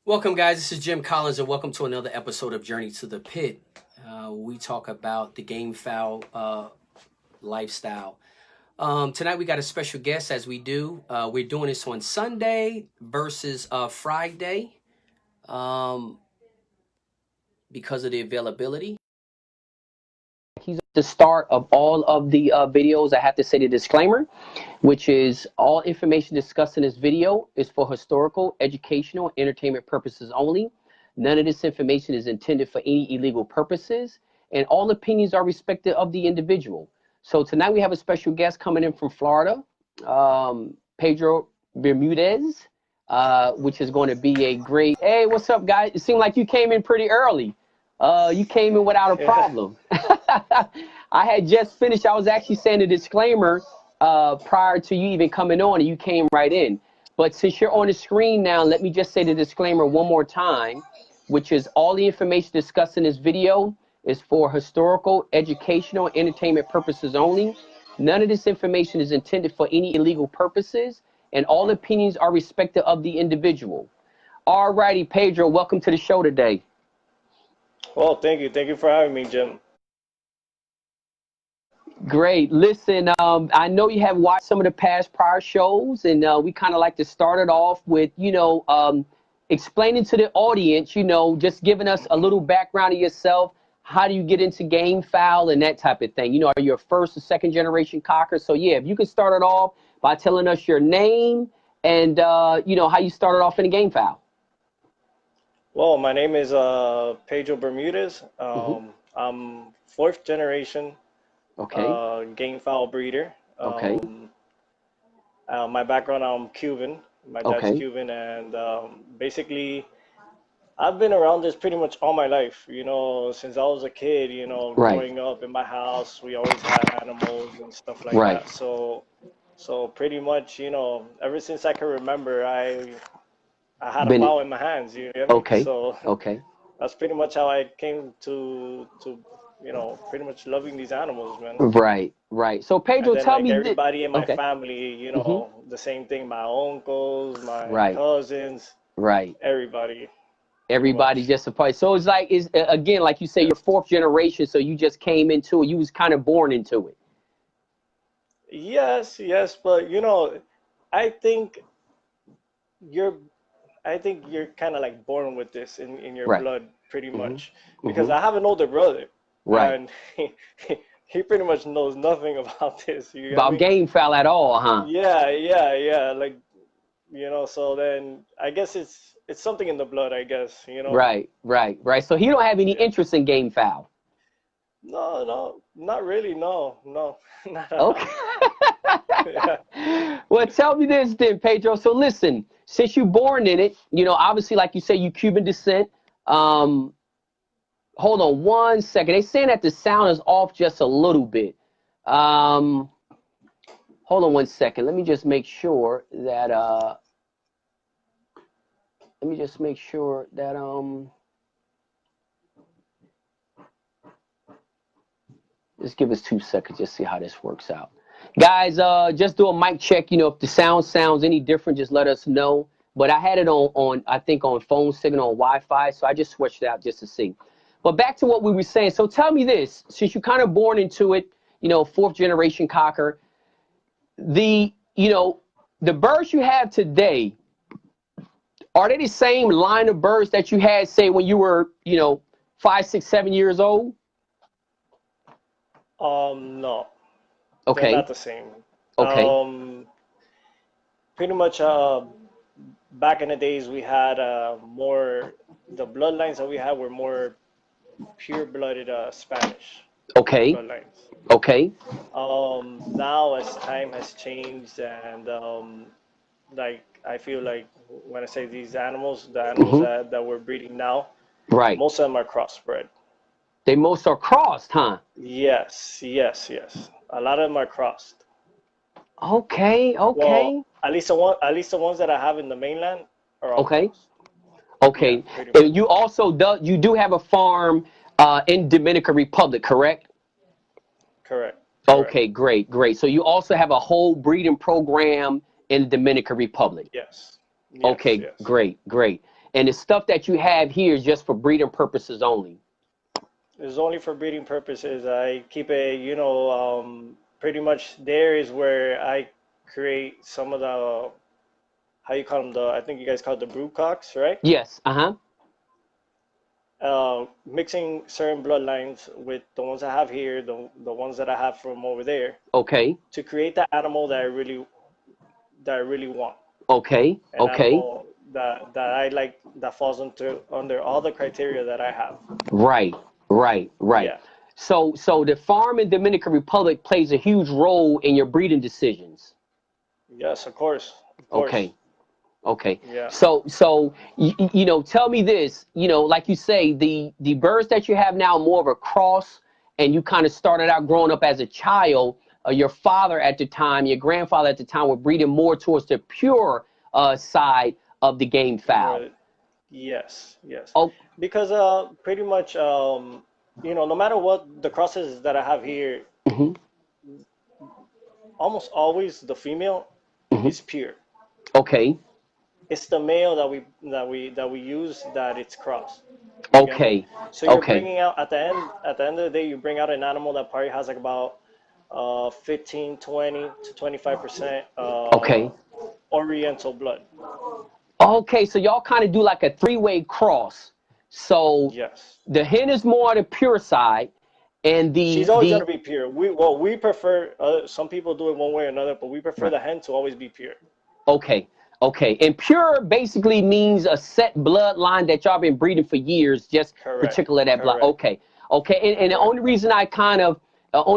Welcome, guys. This is Jim Collins, and welcome to another episode of Journey to the Pit. We talk about the game fowl lifestyle. Tonight, we got a special guest, as we do. We're doing this on Sunday versus Friday because of the availability. He's at the start of all of the videos. I have to say the disclaimer, which is all information discussed in this video is for historical, educational, entertainment purposes only. None of this information is intended for any illegal purposes, and all opinions are respected of the individual. So tonight we have a special guest coming in from Florida, Pedro Bermudez, which is going to be a great. Hey, what's up, guys? It seemed like you came in pretty early. You came in without a problem. I had just finished. I was actually saying a disclaimer prior to you even coming on, and you came right in. But since you're on the screen now, let me just say the disclaimer one more time, which is all the information discussed in this video is for historical, educational, entertainment purposes only. None of this information is intended for any illegal purposes, and all opinions are respected of the individual. All righty, Pedro, welcome to the show today. Well, thank you. Thank you for having me, Jim. Great. Listen, I know you have watched some of the past prior shows, and we kind of like to start it off with, explaining to the audience, just giving us a little background of yourself. How do you get into game fowl and that type of thing? Are you a first or second generation cocker? So, yeah, if you could start it off by telling us your name and, how you started off in the game fowl. Well, my name is Pedro Bermudez. I'm fourth generation game fowl breeder. My background, I'm Cuban. My dad's Cuban, and basically, I've been around this pretty much all my life. Since I was a kid. Growing up in my house, we always had animals and stuff like that. So pretty much, ever since I can remember, I had a fowl in my hands. You know what I mean? So that's pretty much how I came to pretty much loving these animals, man. Right. So Pedro, tell me, everybody in my family, the same thing. My uncles, my cousins, everybody. Everybody just a part. So it's like, again, like you say, you're fourth generation, so you just came into it. You was kind of born into it. Yes, but I think you're kind of like born with this in your blood, pretty much, because I have an older brother, and he pretty much knows nothing about this. About game fowl at all, huh? Yeah. Like, so then I guess it's something in the blood, I guess, Right. So he don't have any interest in game fowl. No, not really. No, not at all. Well, tell me this then, Pedro. So listen, since you're born in it, obviously, like you say, you Cuban descent. Hold on one second. They're saying that the sound is off just a little bit. Hold on one second. Let me just make sure that just give us 2 seconds, just see how this works out. Guys, just do a mic check. If the sound sounds any different, just let us know. But I had it on I think on phone signal, on Wi-Fi, so I just switched it out just to see. But back to what we were saying. So tell me this, since you're kind of born into it, fourth generation cocker, the birds you have today, are they the same line of birds that you had, say, when you were, 5, 6, 7 years old? No. Okay. They're not the same. Okay. Pretty much, back in the days, we had more. The bloodlines that we had were more pure-blooded Spanish. Okay. Bloodlines. Okay. Now, as time has changed, and like I feel like when I say these animals, the animals that we're breeding now, most of them are crossbred. They most are crossed, huh? Yes. A lot of them are crossed. Okay. Well, at least the ones that I have in the mainland are all crossed. Okay. Yeah, and you also do have a farm in Dominican Republic, correct? Correct. Okay, great. So you also have a whole breeding program in Dominican Republic. Yes. Okay, yes. great. and the stuff that you have here is just for breeding purposes only. It's only for breeding purposes. I keep it, pretty much there is where I create some of the, how you call them, I think you guys call it the brood cocks, right? Yes. Uh-huh. Mixing certain bloodlines with the ones I have here, the ones that I have from over there, Okay. to create the animal that I really want. Okay. An Okay. animal that I like, that falls under all the criteria that I have. Right. Right. Right. Yeah. So the farm in Dominican Republic plays a huge role in your breeding decisions. Yes, of course. Of course. Okay. Okay. Yeah. So tell me this, like you say, the birds that you have now are more of a cross, and you kind of started out growing up as a child. Your father at the time, your grandfather at the time were breeding more towards the pure side of the game fowl. More, yes, yes. Oh, Because pretty much, no matter what the crosses that I have here, hmm almost always the female hmm is pure. okay. It's the male that we use that it's crossed. You get me? Okay. So you're Okay. bringing out at the end of the day, you bring out an animal that probably has like about 15, 20 to 25% Okay. Oriental blood. Okay. So y'all kind of do like a three-way cross. So Yes. the hen is more on the pure side, and She's the always the gonna be pure. We prefer. Some people do it one way or another, but we prefer right. the hen to always be pure. Okay. Okay. And pure basically means a set bloodline that y'all been breeding for years, just Correct. particular that blood. Correct. Okay. Okay. And Correct. the only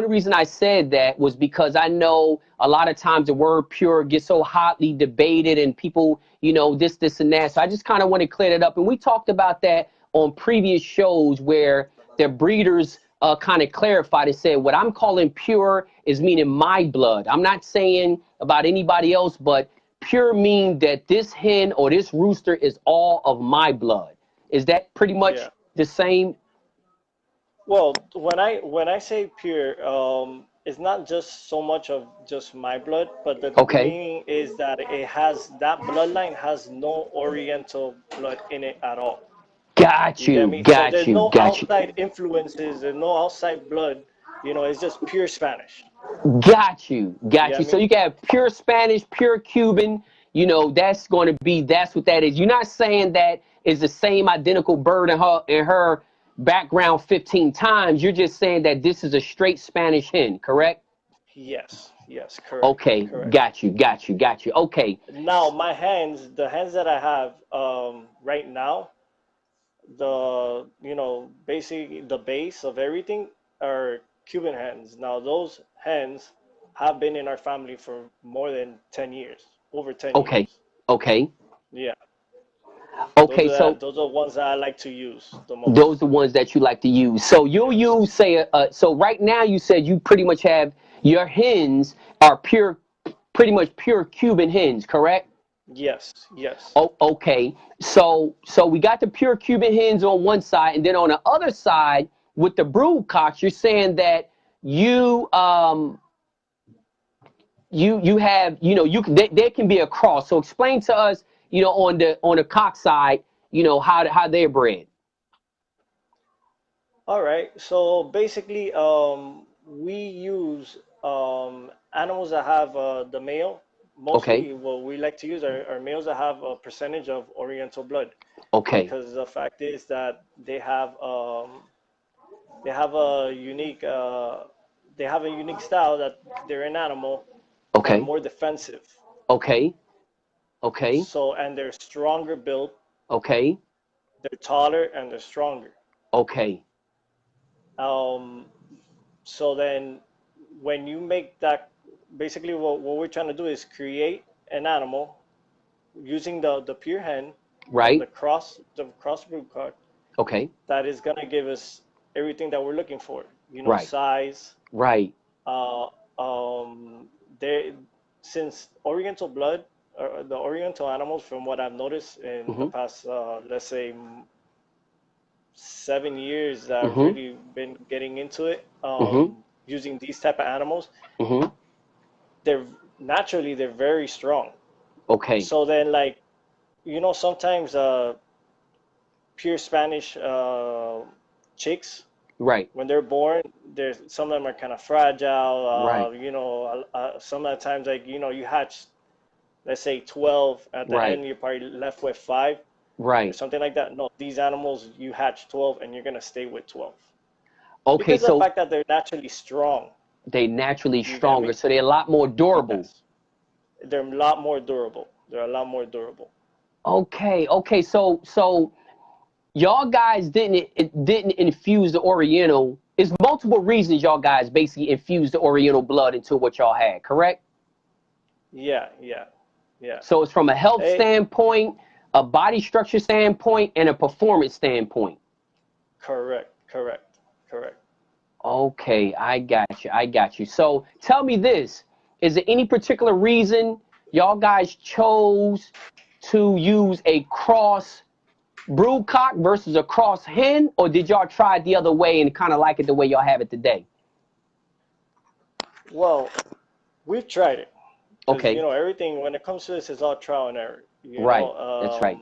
reason I said that was because I know a lot of times the word pure gets so hotly debated, and people, this and that. So I just kind of want to clear that up. And we talked about that on previous shows where the breeders kind of clarified and said, what I'm calling pure is meaning my blood. I'm not saying about anybody else, but pure mean that this hen or this rooster is all of my blood. Is that pretty Yeah. much the same? Well, when I say pure, it's not just so much of just my blood, but the Okay. meaning is that that bloodline has no Oriental blood in it at all. Got You get you. me? So Got there's you. no Got you. outside influences, there's no outside blood. It's just pure Spanish. Got you. You Got get you. So me? you can have pure Spanish, pure Cuban. That's what that is. You're not saying that is the same identical bird in her background 15 times. You're just saying that this is a straight Spanish hen, correct? Yes, yes, correct, Okay. correct. Got you. Got you. Got you. Okay. Now the hands that I have right now, basically the base of everything are Cuban hens. Now those hens have been in our family for more than 10 years, over 10 Okay. years. Okay. Yeah, those Okay. are that, So those are ones that I like to use the those most. are the ones that you like to use. So you'll Yes. use, say, so right now you said you pretty much have your hens are pure, pretty much pure Cuban hens, correct? Yes, yes. Oh, okay. So we got the pure Cuban hens on one side, and then on the other side with the brood cocks, you're saying that you you have they can be a cross. So explain to us, on the cock side, how they're bred. All right. So basically, we use animals that have the male. Okay. Mostly, what we like to use are males that have a percentage of Oriental blood, Okay. because the fact is that they have a unique style, that they're an animal that are Okay. more defensive. Okay. Okay. And they're stronger built, Okay. they're taller, and they're stronger. Okay. Um, so then, when you make that, basically what we're trying to do is create an animal using the pure hen and Right. the cross brood cock, Okay. that is gonna give us everything that we're looking for. Right. Size. Right. Uh, they Since Oriental blood, the Oriental animals, from what I've noticed in the Mhm. past, let's say 7 years that I've Mhm. really been getting into it, Mhm. using these type of animals, Mhm. they're naturally they're very strong. Okay. So then, like, sometimes, pure Spanish chicks, Right. when they're born, there's some of them are kind of fragile. Right. Some of the times, like, you hatch, let's say 12, at the Right. end you're probably left with 5 or Right. something like that. No, these animals, you hatch 12 and you're gonna stay with 12 Okay, because of the so fact that they're naturally strong. they naturally You get stronger, me? so they're a lot more durable. Yes, they're a lot more durable. They're a lot more durable. Okay, okay, so y'all guys didn't infuse the Oriental. It's multiple reasons y'all guys basically infused the Oriental blood into what y'all had, correct? Yeah, yeah, yeah. So it's from a health Hey, standpoint, a body structure standpoint, and a performance standpoint. correct, correct, correct. Okay, I got you. I got you. So tell me this. Is there any particular reason y'all guys chose to use a cross broodcock versus a cross hen, or did y'all try it the other way and kind of like it the way y'all have it today? Well, we've tried it because Okay, everything when it comes to this is all trial and error. right. That's right.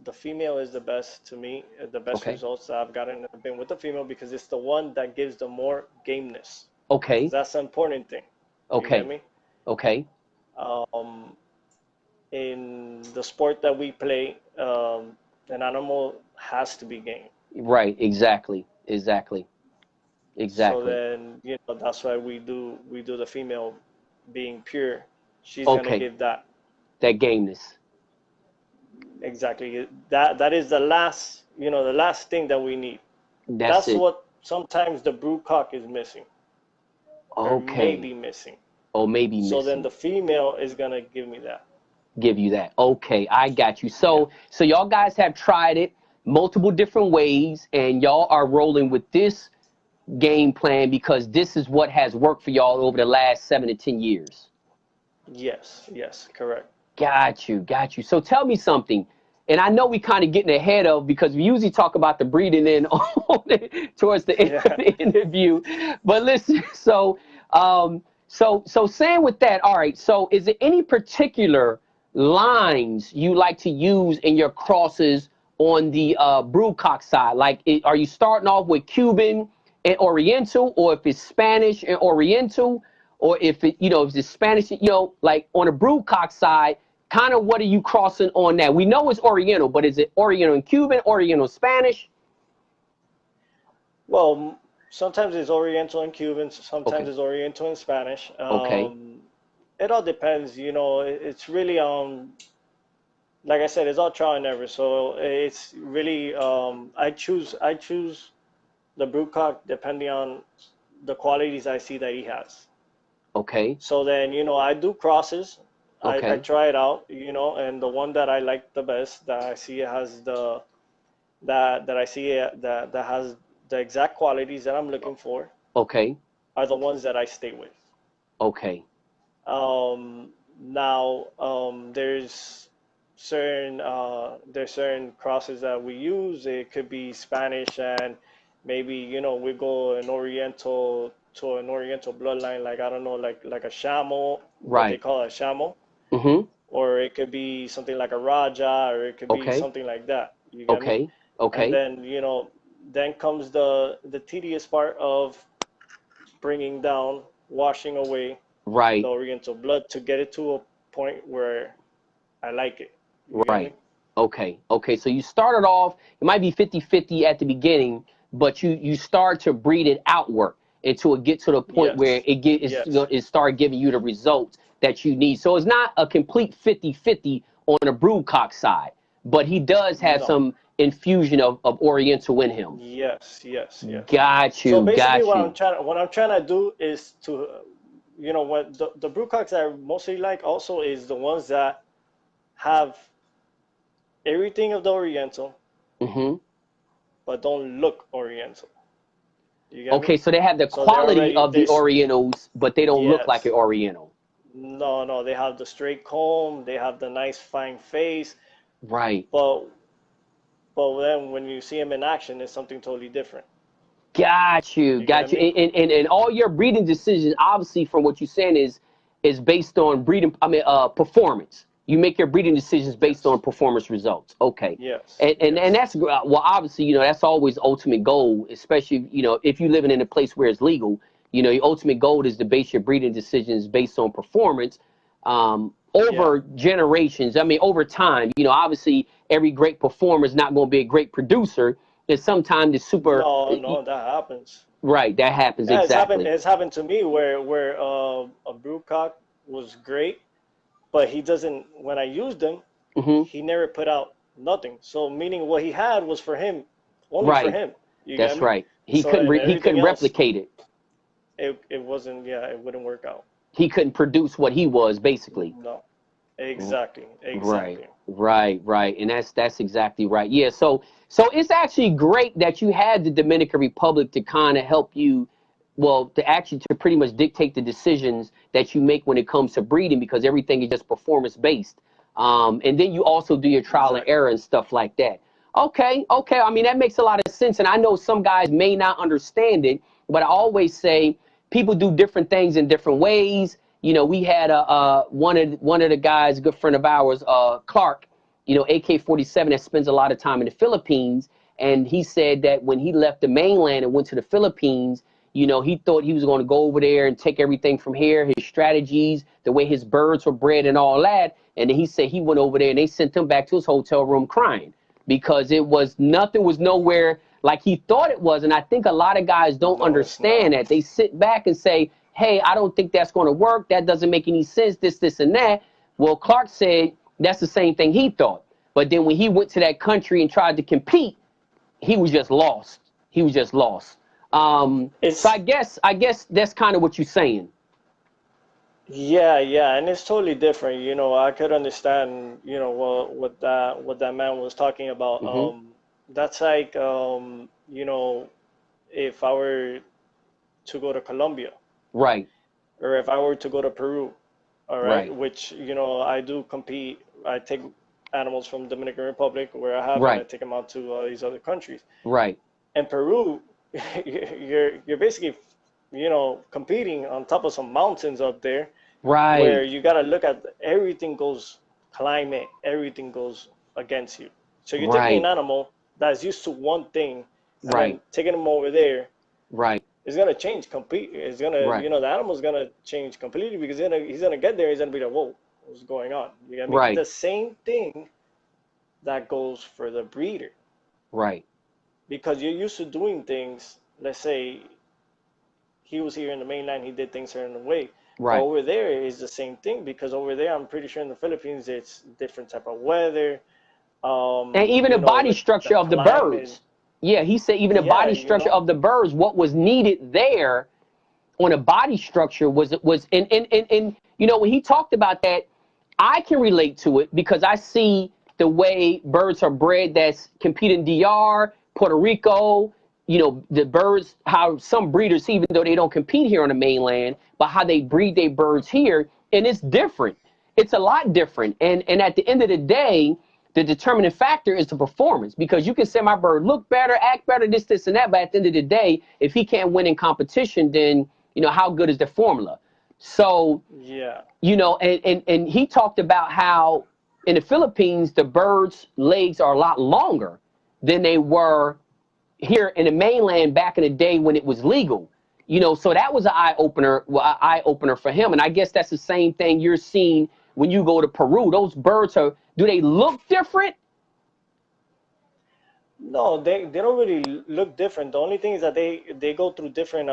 The female is the best to me. The best Okay, results that I've gotten have been with the female because it's the one that gives the more gameness. okay, That's the important thing. You get okay, me? okay. Um, in the sport that we play, an animal has to be game. Right, exactly, exactly, So exactly. then, that's why we do the female being pure. She's gonna Okay, give that. that gameness. Exactly. That is the last thing that we need. That's That's it. what sometimes the brood cock is missing or may Okay. be missing. Or maybe So then missing. the female is gonna give me that. Give you that. Okay, I got you. Yeah. So y'all guys have tried it multiple different ways, and y'all are rolling with this game plan because this is what has worked for y'all over the last 7 to 10 years. Yes, yes, correct. Got you, got you. So tell me something. And I know we kind of getting ahead of because we usually talk about the breeding in towards the end of Yeah. the interview. But listen, so saying with that, all right. So is there any particular lines you like to use in your crosses on the broodcock side? Like, are you starting off with Cuban and Oriental, or if it's Spanish and Oriental, or if if it's Spanish, like on the broodcock side? Kind of what are you crossing on that? We know it's Oriental, but is it Oriental and Cuban, Oriental Spanish? Well, sometimes it's Oriental and Cuban, sometimes Okay, it's Oriental and Spanish. okay, It all depends. It's really like I said, it's all trial and error. So it's really I choose the broodcock depending on the qualities I see that he has. okay, So then, I do crosses. I okay, try it out, and the one that I like the best, that I see has that I see that has the exact qualities that I'm looking for, okay, are the ones that I stay with. okay, Now, there's certain crosses that we use. It could be Spanish, and maybe we go to an Oriental bloodline, like, I don't know, like a Shamo, what they right. call a Shamo, Mm-hmm. or it could be something like a Raja, or it could be Okay, something like that. You get me? okay, And okay, then comes the tedious part of bringing down, washing away the right, Oriental blood to get it to a point where I like it. You get me? right. Okay, okay. So you started off, it might be 50-50 at the beginning, but you start to breed it outward until it get to the point where Yes. Yes. it start giving you the results that you need. So it's not a complete 50-50 on the broodcock side, but he does have No. some infusion of Oriental in him. Yes. Yes. Yes. Got So you, basically, got what I'm you. trying what I'm trying to do is to, what the brew cocks I mostly like also is the ones that have everything of the Oriental, Hmm. but don't look Oriental. You get me? Okay, so they have the So they're quality already of the this. Orientals, but they don't look like an Yes. Oriental. No, no, they have the straight comb, they have the nice fine face, Right. but then when you see them in action, it's something totally different. Got you, You get got you. me? And all your breeding decisions, obviously, from what you're saying, is based on breeding. I mean, performance. You make your breeding decisions based Yes. on performance results. Okay. Yes. And Yes. that's, well, obviously, you know, that's always ultimate goal, especially, you know, if you're living in a place where it's legal, you know, your ultimate goal is to base your breeding decisions based on performance, Yeah. over generations. I mean, over time, you know, obviously every great performer is not going to be a great producer. And sometimes it's super, No, no, that happens. right. That happens. Yeah, it's happened. Exactly. It's happened to me where a brewcock was great, but he doesn't. When I used him, Hmm. he never put out nothing. So meaning what he had was for him, only for Right. him. You get That's me? right. So and He everything couldn't else, replicate it. it wasn't. Yeah, it wouldn't work out. He couldn't produce what he was, basically. No, exactly, Right, exactly. right, and that's exactly right. Yeah, so it's actually great that you had the Dominican Republic to kind of help you, well, to actually to pretty much dictate the decisions that you make when it comes to breeding, because everything is just performance based. And then you also do your trial and Exactly. error and stuff like that. Okay, okay. I mean, that makes a lot of sense, and I know some guys may not understand it, but I always say people do different things in different ways. You know, we had one of the guys, a good friend of ours, Clark, you know, AK-47, that spends a lot of time in the Philippines, and he said that when he left the mainland and went to the Philippines, you know, he thought he was going to go over there and take everything from here, his strategies, the way his birds were bred and all that. And then he said he went over there and they sent him back to his hotel room crying because it was nothing was nowhere like he thought it was. And I think a lot of guys don't No, it's understand not. that. They sit back and say, hey, I don't think that's going to work. That doesn't make any sense, this, and that. Well, Clark said that's the same thing he thought. But then when he went to that country and tried to compete, he was just lost. He was just lost. So It's I guess that's kind of what you're saying. Yeah, yeah, and it's totally different. You know, I could understand, you know, what that man was talking about. Hmm. That's like, you know, if I were to go to Colombia Right, or if I were to go to Peru, all right, right, which, you know, I do compete. I take animals from Dominican Republic where I have, and I right, take them out to these other countries. right, In Peru, you're basically, you know, competing on top of some mountains up there where right, you got to look at everything goes climate, everything goes against you. So you're taking an right, animal that's used to one thing and then right, taking him over there, right, it's gonna change complete. It's gonna, right, you know, the animal's gonna change completely because he's gonna get there. He's gonna be like, whoa, what's going on? You get me? right, The same thing that goes for the breeder right, because you're used to doing things. Let's say he was here in the mainland, he did things certain way. But right. over there is the same thing because over there, I'm pretty sure in the Philippines, it's different type of weather. And even the You know, body the structure of the climate. birds. Yeah, he said even the Yeah, body you structure know. of the birds, what was needed there on a body structure was and you know when he talked about that, I can relate to it because I see the way birds are bred that's compete in DR, Puerto Rico, you know, the birds, how some breeders, even though they don't compete here on the mainland, but how they breed their birds here, and it's different. It's a lot different. And at the end of the day, the determining factor is the performance because you can say my bird look better, act better, this, and that, but at the end of the day, if he can't win in competition, then you know how good is the formula. So Yeah. you know, and he talked about how in the Philippines the birds' legs are a lot longer than they were here in the mainland back in the day when it was legal. You know, so that was an eye opener for him. And I guess that's the same thing you're seeing when you go to Peru. Those birds are, do they look different? No, they don't really look different. The only thing is that they go through different.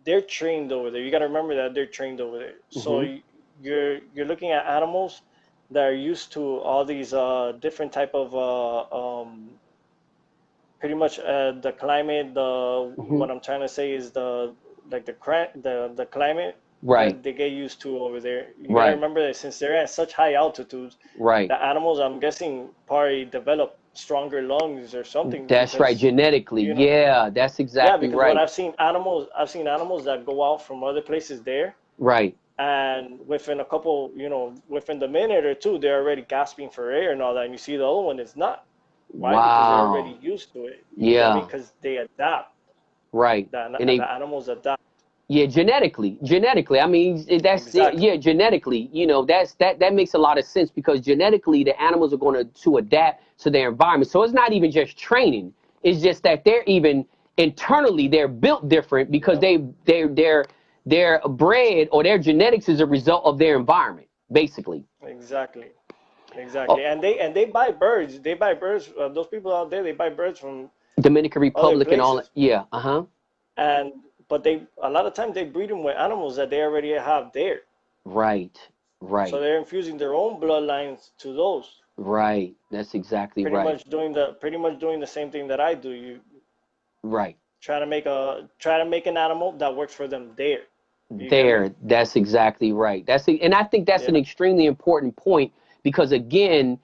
They're trained over there. You got to remember that they're trained over there. So Hmm. you're looking at animals that are used to all these different type of pretty much the climate. The Hmm. what I'm trying to say is the like the climate Right, that they get used to over there. You got to right, remember that since they're at such high altitudes, right. the animals I'm guessing probably develop stronger lungs or something That's right. because Genetically. you know Yeah, that's yeah, exactly because when right. I've seen animals that go out from other places there, Right. and within a couple, you know, within the minute or two, they're already gasping for air and all that. And you see the other one is not. Why? Because they're already Wow. used to it. You get me? Yeah. Because they adapt. Right. And The they animals adapt. Yeah, genetically. I mean, that's it. Exactly. Yeah, genetically. That makes a lot of sense because genetically the animals are going to adapt to their environment. So it's not even just training. It's just that they're even internally they're built different because Yep. they're bred or their genetics is a result of their environment, basically. Exactly. Oh, Exactly. And they buy birds. They buy birds. Those people out there, they buy birds from Dominican other Republic and all that. places. Yeah, uh-huh. And but they a lot of times they breed them with animals that they already have there. Right. So Right. they're infusing their own bloodlines to those. Right. That's exactly right. Pretty much doing the same thing that I do. You Right. try to make an animal that works for them there. You get me? That's exactly right. And I think that's an Yeah. extremely important point because again,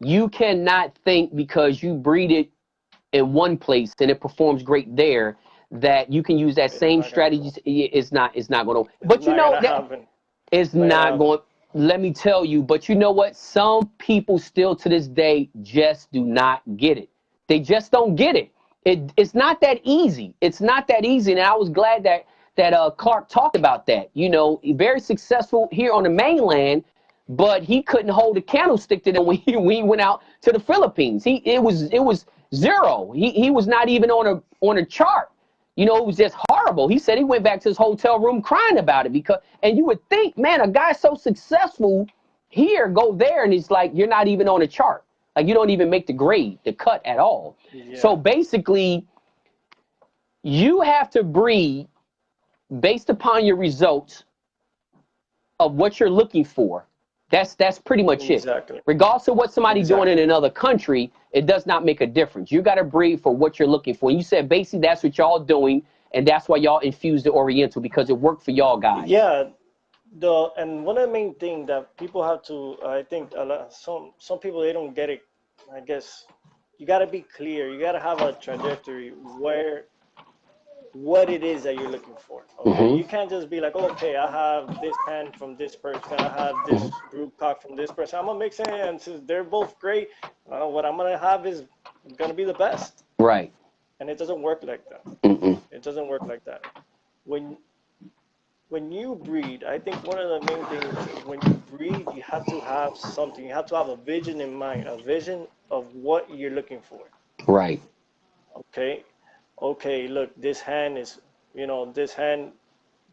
you cannot think because you breed it in one place and it performs great there that you can use that It's same not gonna strategy. go. It's not going to. It's But not gonna that happen. is It's not gonna not happen. going. Let me tell you. But you know what? Some people still to this day just do not get it. They just don't get it. It's not that easy. It's not that easy. And I was glad that Clark talked about that. Very successful here on the mainland, but he couldn't hold a candlestick to them when he went out to the Philippines. It was zero. He was not even on a chart. It was just horrible. He said he went back to his hotel room crying about it and you would think, man, a guy so successful here, go there, and it's like you're not even on a chart. Like you don't even make the cut at all. So Yeah. basically, you have to breed based upon your results of what you're looking for. That's pretty much it. Exactly. Regardless of what somebody doing in Exactly. another country, it does not make a difference. You got to breed for what you're looking for. And you said basically that's what y'all doing, and that's why y'all infused the Oriental because it worked for y'all guys. Yeah. And one of the main things that people have to, I think, some people they don't get it. I guess you got to be clear. You got to have a trajectory where what it is that you're looking for. Okay, Hmm. you can't just be like, okay, I have this pen from this person, I have this brew cock from this person. I'm gonna mix it, and since they're both great, what I'm gonna have is gonna be the best. Right. And it doesn't work like that. Mm-mm. It doesn't work like that. When when you breed, I think one of the main things when you breed, you have to have something. You have to have a vision in mind, a vision of what you're looking for. Right. Okay, okay, look, this hand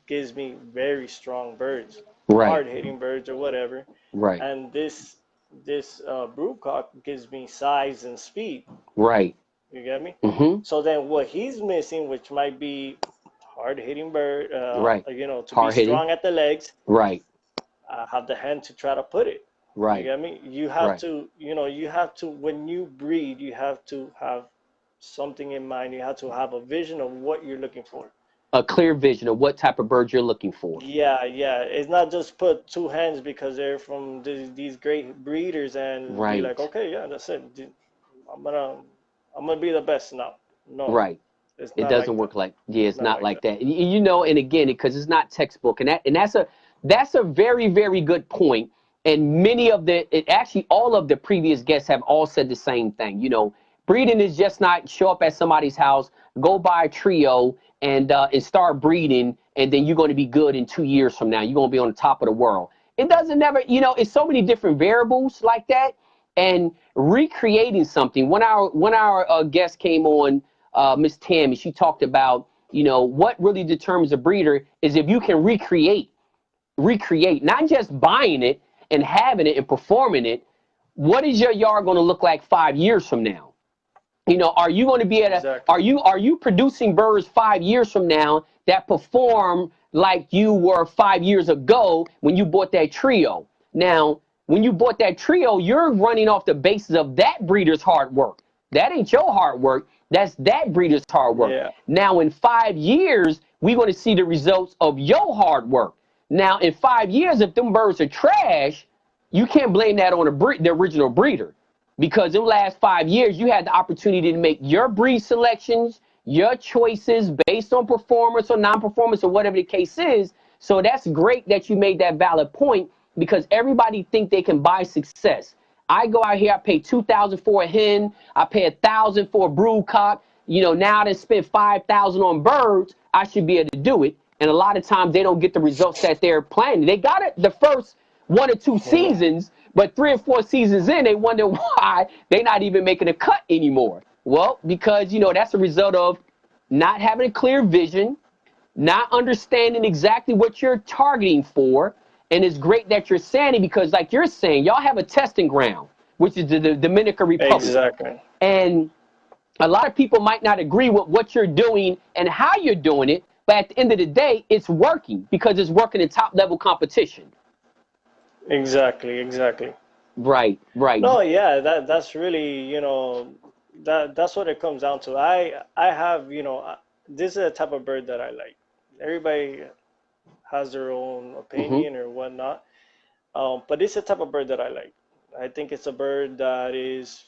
gives me very strong birds, Right. hard hitting birds or whatever, Right. and this broodcock gives me size and speed. Right. You get me? Hmm. So then what he's missing, which might be hard hitting bird, Right. to be Hard hitting. strong at the legs, Right. have the hand to try to put it. You Right. get me? You have Right. to, you have to, when you breed, you have to have something in mind. You have to have a vision of what you're looking for. A clear vision of what type of bird you're looking for. Yeah, yeah. It's not just put two hens because they're from these great breeders and be like, Right. okay, yeah, that's it. I'm gonna, I'm gonna be the best now. No, Right. it's It not doesn't like that. work like, yeah, It's it's not not like like that. that. And again, because it's not textbook, and that's a very very good point. And actually all of the previous guests have all said the same thing. Breeding is just not show up at somebody's house, go buy a trio, and start breeding, and then you're going to be good in 2 years from now. You're going to be on the top of the world. It doesn't never, it's so many different variables like that, and recreating something. When our guest came on, Miss Tammy, she talked about, what really determines a breeder is if you can recreate, not just buying it and having it and performing it. What is your yard going to look like 5 years from now? Are you going to be Exactly. are you producing birds 5 years from now that perform like you were 5 years ago when you bought that trio? Now, when you bought that trio, you're running off the basis of that breeder's hard work. That ain't your hard work. That's that breeder's hard work. Yeah. Now, in 5 years, we're going to see the results of your hard work. Now, in 5 years, if them birds are trash, you can't blame that on the original breeder because in the last 5 years, you had the opportunity to make your breed selections, your choices based on performance or non-performance or whatever the case is. So that's great that you made that valid point because everybody think they can buy success. I go out here, I pay 2,000 for a hen, I pay 1,000 for a brood cock. Now I done spent 5,000 on birds. I should be able to do it. And a lot of times they don't get the results that they're planning. They got it the first 1 or 2 seasons, but 3 or 4 seasons in, they wonder why they're not even making a cut anymore. Well, because, you know, that's a result of not having a clear vision, not understanding exactly what you're targeting for. And it's great that you're saying it because, like you're saying, y'all have a testing ground, which is the Dominican Republic. Exactly. And a lot of people might not agree with what you're doing and how you're doing it, but at the end of the day, it's working because it's working in top level competition. Exactly, exactly. Right, right. No, yeah, that's really, you know, that's what it comes down to. I have, you know, this is a type of bird that I like. Everybody has their own opinion or whatnot, but it's a type of bird that I like. I think it's a bird that is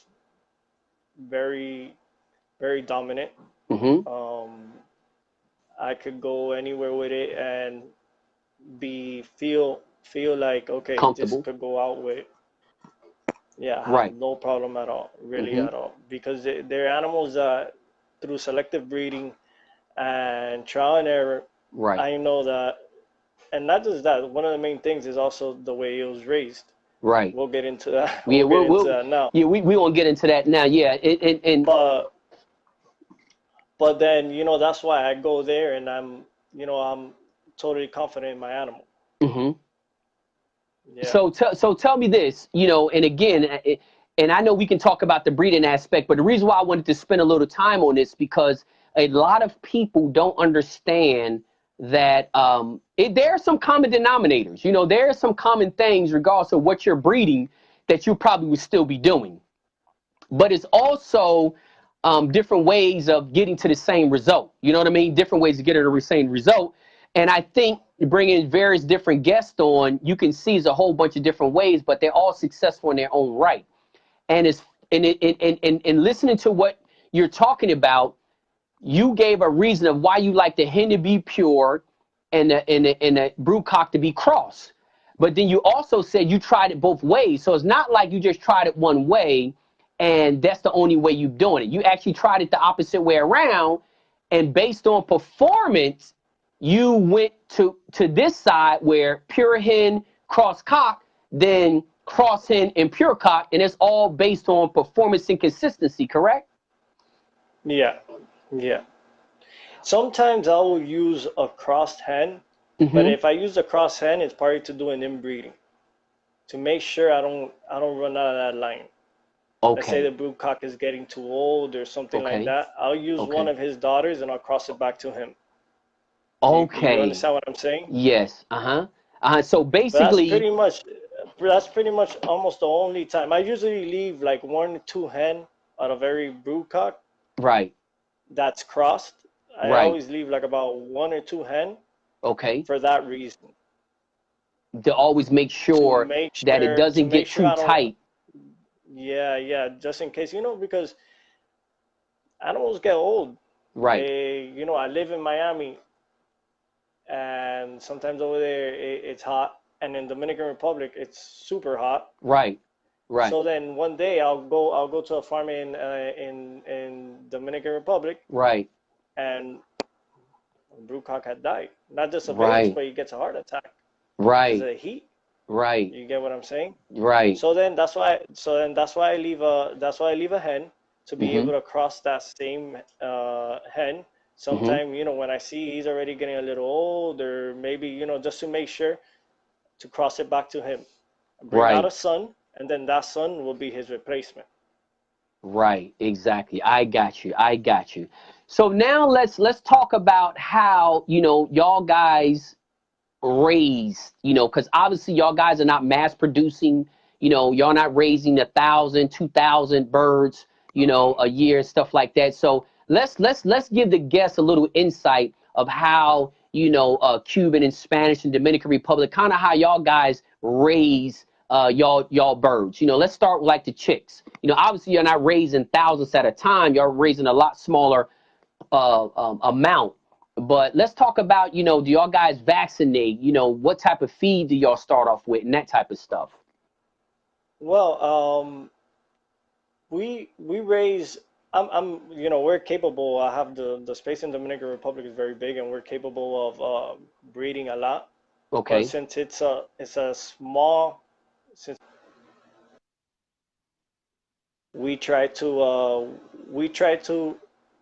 very, very dominant. Um, I could go anywhere with it and be feel like okay, this Comfortable. could go out with. Yeah, I have Right. no problem at all, really at all, because they're animals that through selective breeding and trial and error, Right. I know that, and not just that. One of the main things is also the way it was raised. Right. We'll get into that. Yeah, We'll get into that now. yeah, we won't get into that now. Yeah, and But then, you know, that's why I go there and you know, I'm totally confident in my animal. Yeah. so tell me this, you know, and again, and I know we can talk about the breeding aspect, but the reason why I wanted to spend a little time on this because a lot of people don't understand that there are some common denominators. You know, there are some common things regardless of what you're breeding that you probably would still be doing. But it's also different ways of getting to the same result. You know what I mean? Different ways to get to the same result. And I think bringing various different guests on, you can see is a whole bunch of different ways, but they're all successful in their own right. And it's and listening to what you're talking about, you gave a reason of why you like the hen to be pure and the brood cock to be cross. But then you also said you tried it both ways. So it's not like you just tried it one way and that's the only way you're doing it. You actually tried it the opposite way around. And based on performance, you went to this side where pure hen, cross cock, then cross hen and pure cock. And it's all based on performance and consistency, correct? Yeah. Yeah. Sometimes I will use a crossed hen, but if I use a crossed hen, it's probably to do an inbreeding to make sure I don't run out of that line. Okay. Let's say the brood cock is getting too old or something like that. I'll use one of his daughters and I'll cross it back to him. Okay. You understand what I'm saying? Yes. So basically, that's pretty much almost the only time. I usually leave like 1 or 2 hen out of every brood cock. Right. That's crossed. I always leave like about 1 or 2 hen. Okay. For that reason. To always make sure that it doesn't get too tight. Yeah, just in case, you know, because animals get old. Right. You know, I live in Miami, and sometimes over there it's hot, and in Dominican Republic it's super hot. Right. So then one day I'll go to a farm in Dominican Republic. Right. And brood cock had died. Not just of age, but he gets a heart attack. Right. Because of the heat. Right. You get what I'm saying? Right. So then that's why I leave a hen to be able to cross that same hen. Sometime, you know, when I see he's already getting a little old, or maybe, you know, just to make sure to cross it back to him. Bring out a son, and then that son will be his replacement. Right, exactly. I got you. So now let's talk about how, you know, y'all guys raise, you know, because obviously y'all guys are not mass producing, you know, y'all not raising 1,000, 2,000 birds, you know, a year, stuff like that. So let's give the guests a little insight of how, you know, Cuban and Spanish and Dominican Republic, kind of how y'all guys raise y'all birds. You know, let's start with like the chicks. You know, obviously you're not raising thousands at a time. You're raising a lot smaller amount. But let's talk about, you know, do y'all guys vaccinate? You know, what type of feed do y'all start off with and that type of stuff? Well, we raise you know, we're capable. I have the space in Dominican Republic is very big, and we're capable of breeding a lot. But Okay. since it's a small, since we try to uh, we try to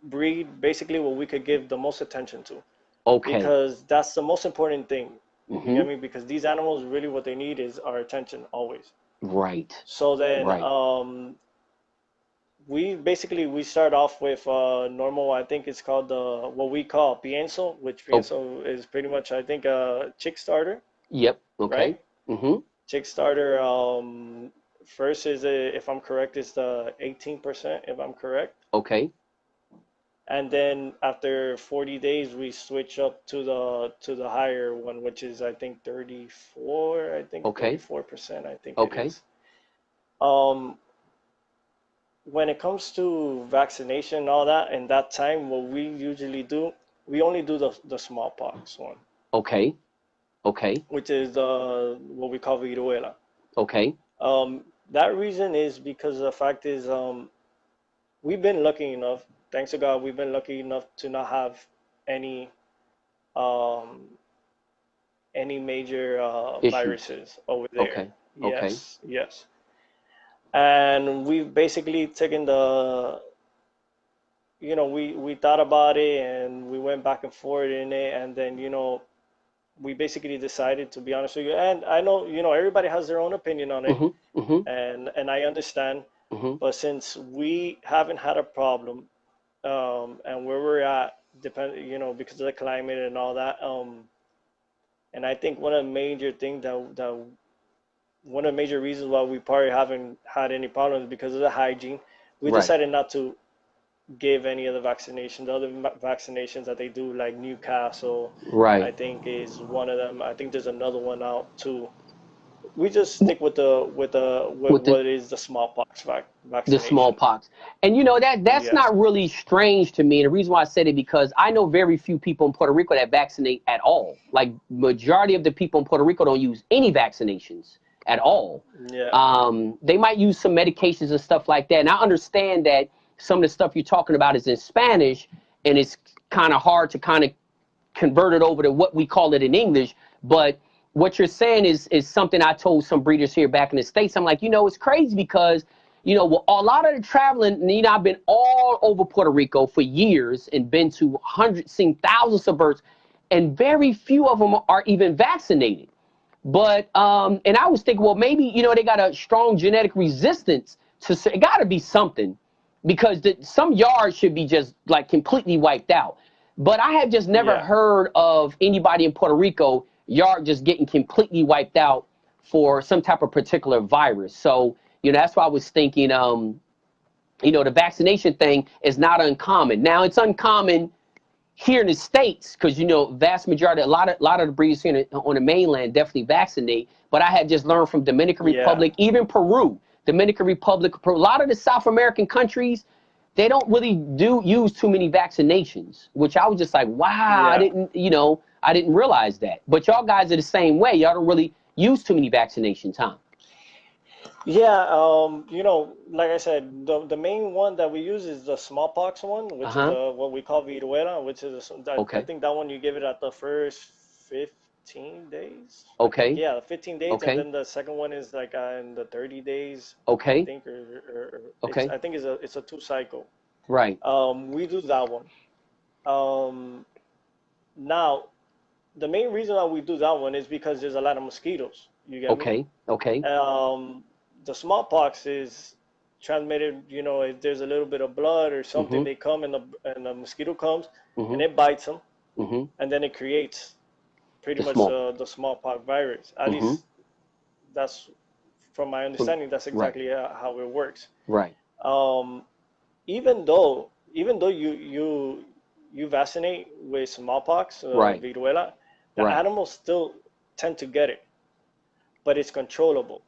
breed basically what we could give the most attention to, Okay. because that's the most important thing. You Mm-hmm. get me? Because these animals really what they need is our attention always. Right. So then Right. we start off with normal. I think it's called the what we call pienso, which Oh, pienso is pretty much I think a chick starter, yep. right? Okay. Mm-hmm. Chick starter. First is if I'm correct, is the 18%, if I'm correct. Okay. And then after 40 days, we switch up to the higher one, which is I think 34. I think Okay. 34%. I think it Okay. is. Um, when it comes to vaccination and all that, in that time, what we usually do, we only do the smallpox one, Okay. Okay. which is the what we call viruela. Okay. That reason is because the fact is, we've been lucky enough, thanks to God, we've been lucky enough to not have any um, any major Issues. viruses over there. Okay. Okay. Yes, yes. And we've basically taken we thought about it and we went back and forth in it, and then we basically decided, to be honest with you, and I know everybody has their own opinion on it, Mm-hmm. Mm-hmm. and I understand, Mm-hmm. but since we haven't had a problem, and where we're at, because of the climate and all that, and I think one of the major things that one of the major reasons why we probably haven't had any problems because of the hygiene, we Right. decided not to give any of the vaccinations. The other vaccinations that they do, like Newcastle, I Right. think is one of them. I think there's another one out too. We just stick with With the what is the smallpox the vaccination. smallpox. And you know that's Yes. not really strange to me. And the reason why I said it because I know very few people in Puerto Rico that vaccinate at all. Like majority of the people in Puerto Rico don't use any vaccinations at all. Yeah. They might use some medications and stuff like that. And I understand that some of the stuff you're talking about is in Spanish, and it's kind of hard to kind of convert it over to what we call it in English. But what you're saying is something I told some breeders here back in the States. I'm like, it's crazy because, well, a lot of the traveling, I've been all over Puerto Rico for years and been to hundreds, seen thousands of birds, and very few of them are even vaccinated. But and I was thinking, well, maybe they got a strong genetic resistance to. It got to be something, because some yards should be just like completely wiped out. But I have just never Yeah. heard of anybody in Puerto Rico yard just getting completely wiped out for some type of particular virus. So that's why I was thinking, the vaccination thing is not uncommon. Now it's uncommon here in the States, because vast majority, a lot of the breeders here on the mainland definitely vaccinate. But I had just learned from Dominican Yeah. Republic, even Peru, Dominican Republic, a lot of the South American countries, they don't really do use too many vaccinations, which I was just like, wow, Yeah. I didn't realize that. But y'all guys are the same way. Y'all don't really use too many vaccinations, huh? Yeah, like I said, the main one that we use is the smallpox one, Uh which is huh. what we call viruela, which is I Okay. think that one you give it at the first 15 days. I think, Okay. yeah, the 15 days, and Okay. then the second one is like in the 30 days, I Okay. think, or it's Okay. I think it's a two cycle. Right. We do that one. Um, Now the main reason why we do that one is because there's a lot of mosquitoes. You get me? Okay. Okay. Um, the smallpox is transmitted, if there's a little bit of blood or something, Mm-hmm. they come and the mosquito comes and Mm-hmm. it bites them, Mm-hmm. and then it creates pretty The much small. the smallpox virus. At Mm-hmm. least that's from my understanding, that's Right. exactly how it works. Right. Um, even though you vaccinate with smallpox, Right. viruela, the Right. animals still tend to get it, but it's controllable.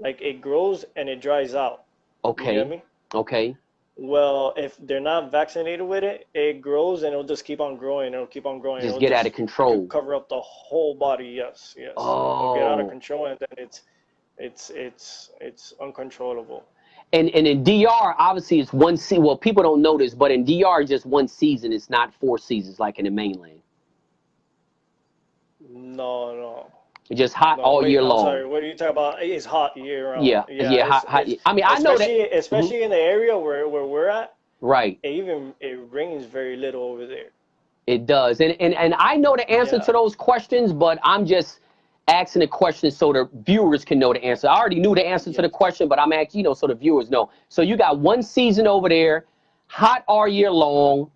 Like it grows and it dries out. You get Okay. me? Okay. Well, if they're not vaccinated with it, it grows and it'll just keep on growing. It'll keep on growing. Just It'll get out of just control. cover up the whole body. Yes, yes. It'll get out of Oh. control, and then It's uncontrollable. And in DR, obviously it's one season. Well, people don't know this, but in DR, just one season. It's not 4 seasons like in the mainland. No, no, It's just hot no. all Wait, year I'm long. sorry. What are you talking about? It's hot year round. Yeah, Yeah, yeah, hot, hot. it's I mean, I know that. Mhm. especially in the area where we're at. Right. It rains very little over there. It does. And I know the answer Yeah, to those questions, but I'm just asking the question so the viewers can know the answer. I already knew the answer to yeah, the question, but I'm asking, so the viewers know. So you got one season over there, hot all year long.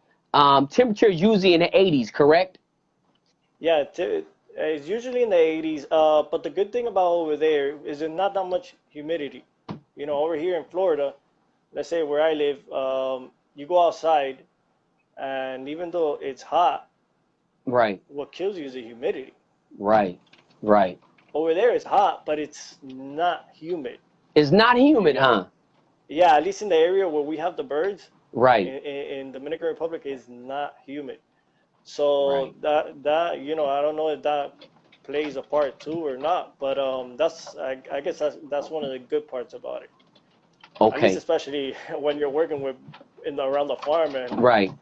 Temperature is usually in the 80s, correct? yeah. It's usually in the 80s. But the good thing about over there is there's not that much humidity. Over here in Florida, let's say where I live, you go outside, and even though it's hot, Right, what kills you is the humidity. right, right. Over there, it's hot, but it's not humid. It's not You humid, know? huh? Yeah, at least in the area where we have the birds Right, in Dominican Republic, is not humid. So right. I don't know if that plays a part too or not, but I guess that's one of the good parts about it. At least Okay. especially when you're working with in around the farm, and Right,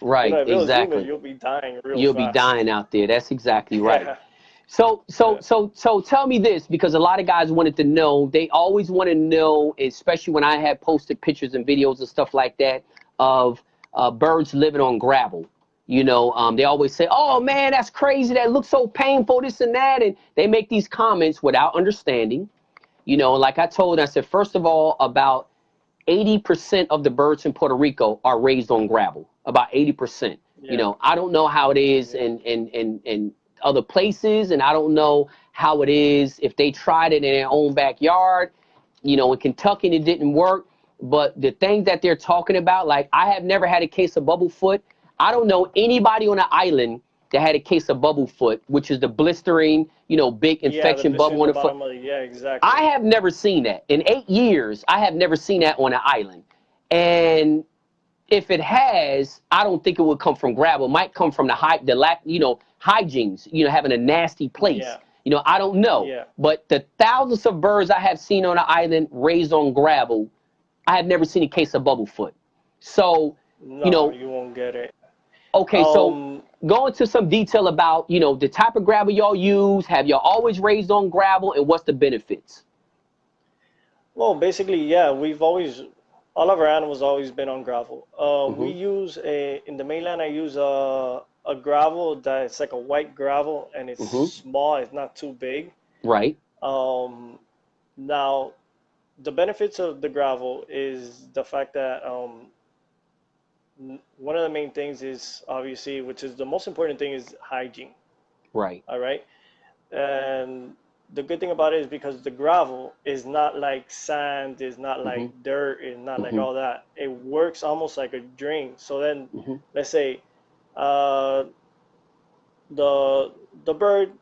right. if it was humid, Exactly. you'll be dying real You'll be fast. dying out there. That's exactly right. Yeah, So, so, yeah, so, so tell me this, because a lot of guys wanted to know, they always want to know, especially when I had posted pictures and videos and stuff like that of birds living on gravel. They always say, oh man, that's crazy. That looks so painful, this and that. And they make these comments without understanding. Like I told, I said, first of all, about 80% of the birds in Puerto Rico are raised on gravel. About 80%. yeah, I don't know how it is yeah. in other places, and I don't know how it is if they tried it in their own backyard. In Kentucky and it didn't work. But the things that they're talking about, like I have never had a case of bubble foot. I don't know anybody on the island that had a case of bubble foot, which is the blistering, big Yeah, the infection blistering bubble in on the the foot. bottom of the, yeah, exactly. I have never seen that. In 8 years, I have never seen that on an island. And if it has, I don't think it would come from gravel. It might come from the lack, hygienes, having a nasty place. Yeah, I don't know. yeah. But the thousands of birds I have seen on the island raised on gravel, I have never seen a case of bubble foot. So, you No, know, you won't get it. okay, so Um, go into some detail about, the type of gravel y'all use. Have y'all always raised on gravel, and what's the benefits? well, basically, yeah, all of our animals always been on gravel. We Hmm. use in the mainland, I use a gravel that's like a white gravel, and it's Hmm. small, it's not too big. Right. Um, Now, the benefits of the gravel is the fact that one of the main things is obviously, which is the most important thing, is hygiene. Right. All right. And the good thing about it is because the gravel is not like sand, is not like Hmm. dirt, is not like Hmm. all that. It works almost like a drain. So then, Hmm. let's say uh, the the bird,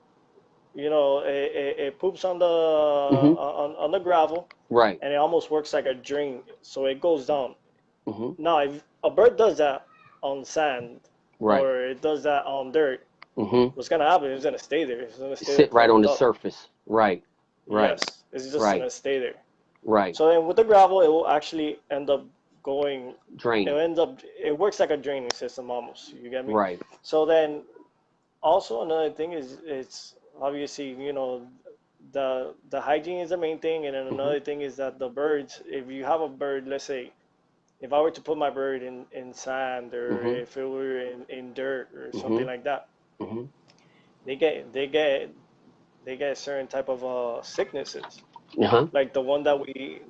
it poops on the Hmm. on the gravel, Right. and it almost works like a drain. So it goes down. Hmm. Now, if a bird does that on sand Right. or it does that on dirt, Hmm. what's gonna happen? It's gonna stay there. It's gonna stay there Sit right on clumped the up. surface. Right. Right. Yes, it's just Right. gonna stay there. Right. So then with the gravel, it will actually end up going. It Draining. ends up. It works like a draining system almost. You get me? Right. So then also another thing is it's obviously the hygiene is the main thing, and then Hmm. another thing is that the birds. If you have a bird, let's say if I were to put my bird in sand or Hmm. if it were in dirt or Hmm. something like that, Hmm. they get they get they get certain type of sicknesses. Uh-huh. Like the one that we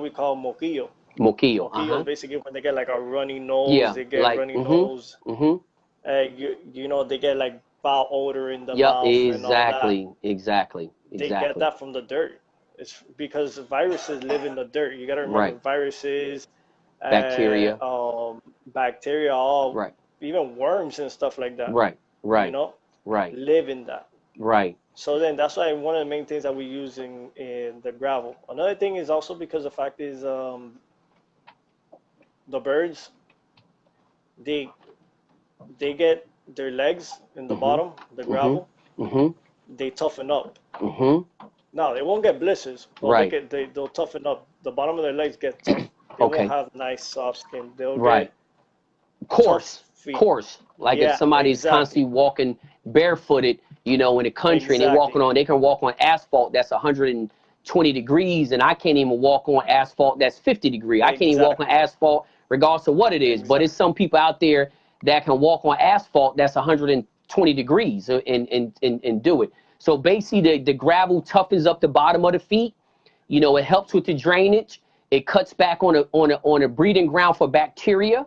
call moquillo. Moquillo. Moquillo is Uh-huh. basically when they get like a runny nose. Yeah. They get Like. runny Hmm. nose. Hmm. They get like foul odor in the Yep. mouth and all that. Exactly. Exactly. They get Exactly. that from the dirt. It's because viruses live in the dirt. You got to remember Right. viruses and Bacteria. bacteria, all Right. even worms and stuff like that. Right. You Right. know, Right. live in that. Right. So then that's why one of the main things that we use in the gravel. Another thing is also because the fact is the birds they they get their legs in the Hmm. bottom, the Hmm. gravel, Hmm. they toughen up. Hmm. No, they won't get blisters, but Right. they'll toughen up. The bottom of their legs get tough. They won't Okay. have nice soft skin. They'll Right. get Course. tough feet. Course. Like if Yeah, somebody's exactly. constantly walking barefooted, you know, in the country, and Exactly. they can walk on asphalt that's 120 degrees, and I can't even walk on asphalt that's 50 degrees. I can't even walk on Exactly. asphalt regardless of what it is. But it's Exactly. some people out there that can walk on asphalt that's 120 degrees and do it. So basically, the gravel toughens up the bottom of the feet. You know, it helps with the drainage. It cuts back on a breeding ground for bacteria.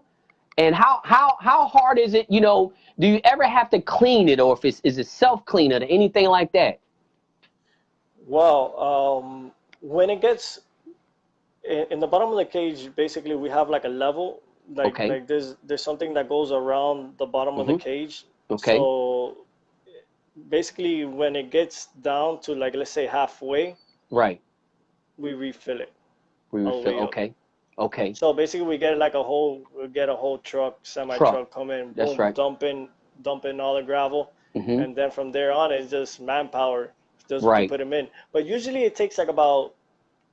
And how hard is it? You know, do you ever have to clean it, or if is it self cleaner or anything like that? Well, when it gets in the bottom of the cage, basically we have like a level, Okay. there's something that goes around the bottom of the Mhm. cage. Okay. So basically, when it gets down to like let's say halfway, Right. we refill it We all the refill. way up. Okay. Okay. So basically, we get a whole truck, semi Truck. truck come in, That's boom, right. dumping all the gravel, Mhm. and then from there on, it's just manpower just to Right. put them in. But usually, it takes like about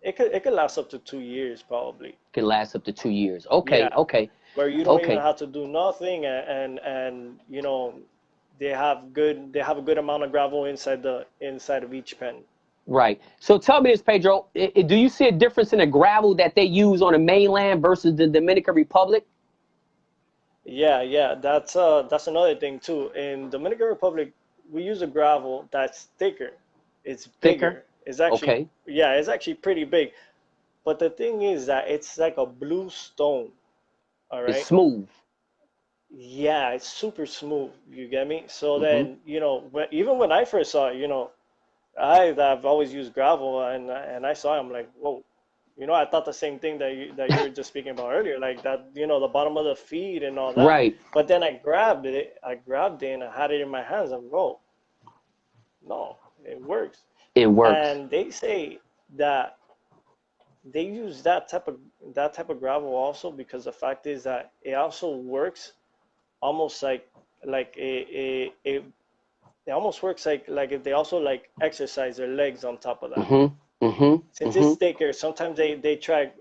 it could last up to 2 years probably. Can last up to 2 years. Okay. Yeah, Okay. where you don't even Okay. have to do nothing, and you know they have a good amount of gravel inside of each pen. Right. So tell me this, Pedro. Do you see a difference in the gravel that they use on the mainland versus the Dominican Republic? Yeah, yeah, that's another thing too. In Dominican Republic, we use a gravel that's thicker. It's Thicker. bigger. It's actually Okay. yeah, it's actually pretty big. But the thing is that it's like a blue stone. All It's right. smooth. Yeah, it's super smooth. You get me? So Mhm. then, even when I first saw it, I've always used gravel, and I saw it, I'm like, whoa. I thought the same thing that you were just speaking about earlier, like that, the bottom of the feet and all that. Right. But then I grabbed it and I had it in my hands. I'm, whoa, no, it works. It works. And they say that they use that type of gravel also because the fact is that it also works almost like it almost works like if they also like exercise their legs on top of that. Mhm. Mhm. Since it's Mhm. thicker, sometimes they try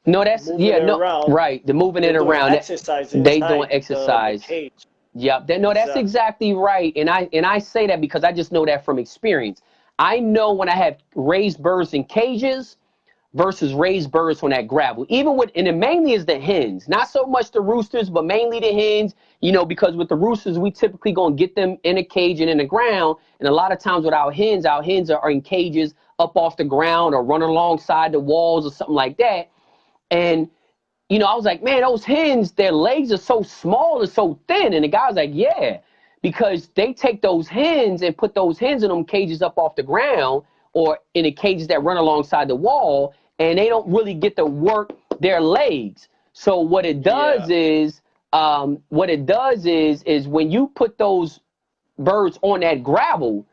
No, that's moving yeah. it No, around. right. The moving They're it doing around. exercise They doing inside the exercise. cage. Yep. No, that's Exactly. exactly right. And I say that because I just know that from experience. I know when I have raised birds in cages versus raised birds on that gravel. Even with, and it mainly is the hens, not so much the roosters, but mainly the hens. You know, because with the roosters, we typically gonna get them in a cage and in the ground. And a lot of times with our hens are in cages up off the ground or running alongside the walls or something like that. And I was like, man, those hens, their legs are so small and so thin. And the guy was like, yeah, because they take those hens and put those hens in them cages up off the ground or in the cages that run alongside the wall, and they don't really get to work their legs. So Yeah. what it does is when you put those birds on that gravel,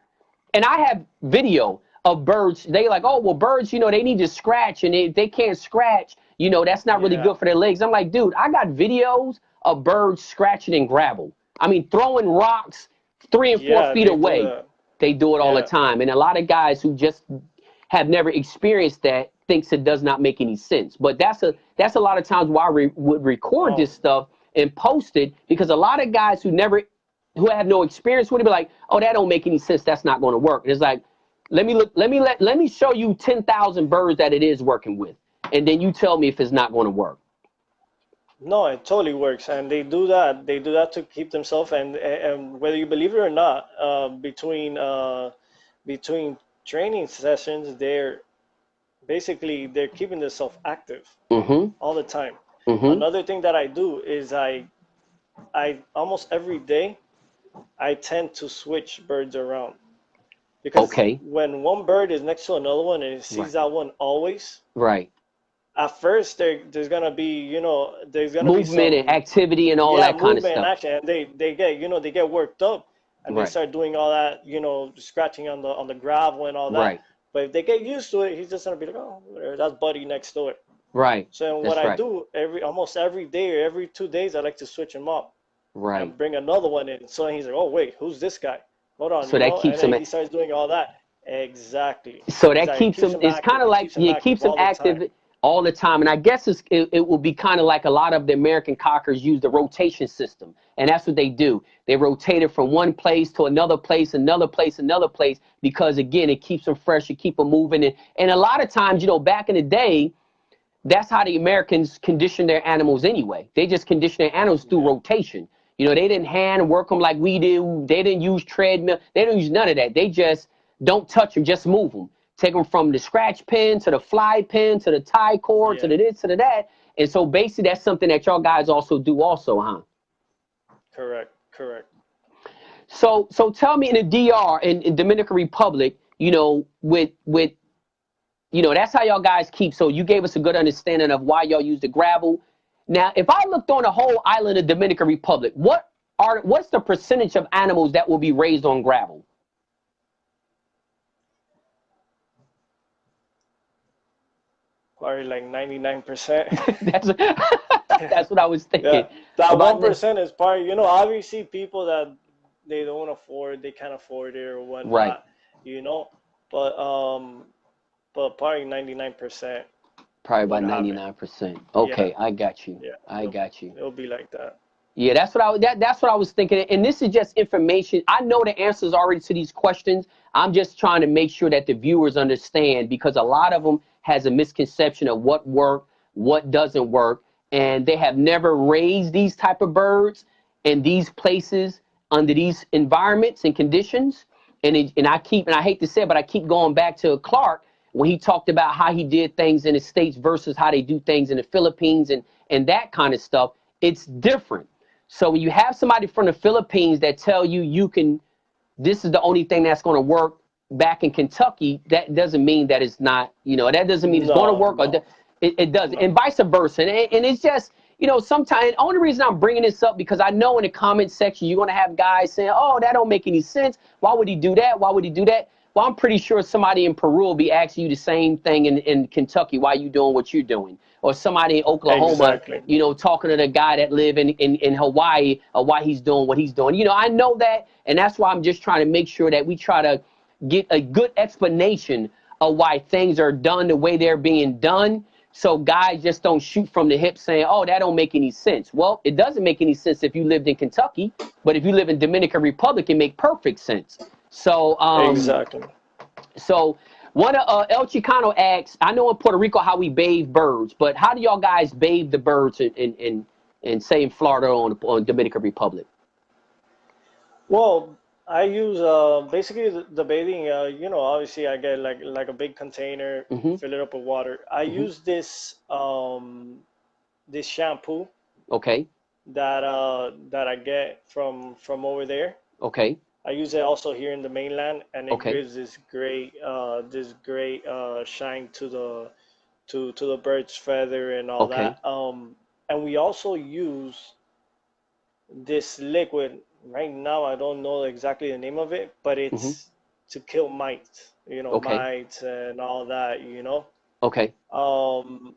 and I have video of birds. They like, oh, well, birds, they need to scratch, and if they can't scratch, that's not really Yeah. good for their legs. I'm like, dude, I got videos of birds scratching in gravel. I mean, throwing rocks 3 and 4 Yeah, feet they do away. that. They do it all the Yeah. time, and a lot of guys who just have never experienced that thinks it does not make any sense. But that's a lot of times why I would record No. this stuff and post it, because a lot of guys who have no experience would be like, oh, that don't make any sense. That's not going to work. And it's like, let me show you 10,000 birds that it is working with, and then you tell me if it's not going to work. No, it totally works, and they do that. They do that to keep themselves, and whether you believe it or not, between training sessions, they're keeping themselves active Mm-hmm. all the time. Mm-hmm. Another thing that I do is I almost every day I tend to switch birds around because Okay. when one bird is next to another one and it sees Right. that one always, Right. at first there's gonna be there's gonna be Movement and some, activity and all yeah, that kind of movement and stuff. action, and they get worked up, and they Right. start doing all that, scratching on the gravel and all that. Right. But if they get used to it, he's just gonna be like, oh, whatever, that's Buddy next door. Right. So what That's I right. do almost every day or every 2 days, I like to switch him up Right. and bring another one in. So he's like, oh wait, who's this guy? Hold on, So that keeps and then them. he starts doing all that, Exactly. So that Exactly. It keeps keeps them. them It's kind active. of It like, keeps them yeah, it active keeps them all the time. active all the time. And I guess it will be kind of like a lot of the American cockers use the rotation system, and that's what they do. They rotate it from one place to another place, another place, another place, because again, it keeps them fresh, it keep them moving. And a lot of times, back in the day, that's how the Americans condition their animals anyway. They just condition their animals through Yeah. rotation. They didn't hand work them like we do. They didn't use treadmill. They don't use none of that. They just don't touch them, just move them. Take them from the scratch pin to the fly pin to the tie cord to Yeah. the this to the that. And so basically that's something that y'all guys also do also, huh? Correct. Correct. So tell me in the DR in Dominican Republic, with that's how y'all guys keep. So you gave us a good understanding of why y'all use the gravel. Now, if I looked on the whole island of Dominican Republic, what's the percentage of animals that will be raised on gravel? Probably like 99%. that's that's what I was thinking. Yeah. That About 1% is probably, obviously people that they don't afford, they can't afford it or right, whatnot, you know. But probably 99% probably about would have it. 99%. Yeah. Okay, I got you. Yeah. I got you. It'll be like that. Yeah, that's what I was thinking. And this is just information. I know the answers already to these questions. I'm just trying to make sure that the viewers understand, because a lot of them has a misconception of what works, what doesn't work, and they have never raised these type of birds in these places under these environments and conditions. And I hate to say it, but I keep going back to Clark when he talked about how he did things in the States versus how they do things in the Philippines and that kind of stuff. It's different. So when you have somebody from the Philippines that tell this is the only thing that's going to work back in Kentucky, that doesn't mean that it's not, that doesn't mean it's going to No, work, or no, it doesn't, no. and vice versa. And it's just, sometimes the only reason I'm bringing this up, because I know in the comment section, you're going to have guys saying, oh, that don't make any sense. Why would he do that? Why would he do that? Well, I'm pretty sure somebody in Peru will be asking you the same thing in Kentucky. Why you doing what you're doing? Or somebody in Oklahoma, Exactly. talking to the guy that live in Hawaii, or why he's doing what he's doing. I know that, and that's why I'm just trying to make sure that we try to get a good explanation of why things are done the way they're being done. So guys just don't shoot from the hip saying, oh, that don't make any sense. Well, it doesn't make any sense if you lived in Kentucky, but if you live in Dominican Republic, it make perfect sense. So, Exactly. so one El Chicano asks, I know in Puerto Rico how we bathe birds, but how do y'all guys bathe the birds in say in Florida on Dominican Republic? Well, I use basically the bathing. Obviously I get like a big container, Mm-hmm. fill it up with water. I Mm-hmm. use this shampoo Okay. that I get from over there. Okay. I use it also here in the mainland, and it Okay. gives this great shine to the bird's feather and all Okay. that. And we also use this liquid. Right now, I don't know exactly the name of it, but Mm-hmm. it's to kill mites, Okay. mites and all that. Okay. Um,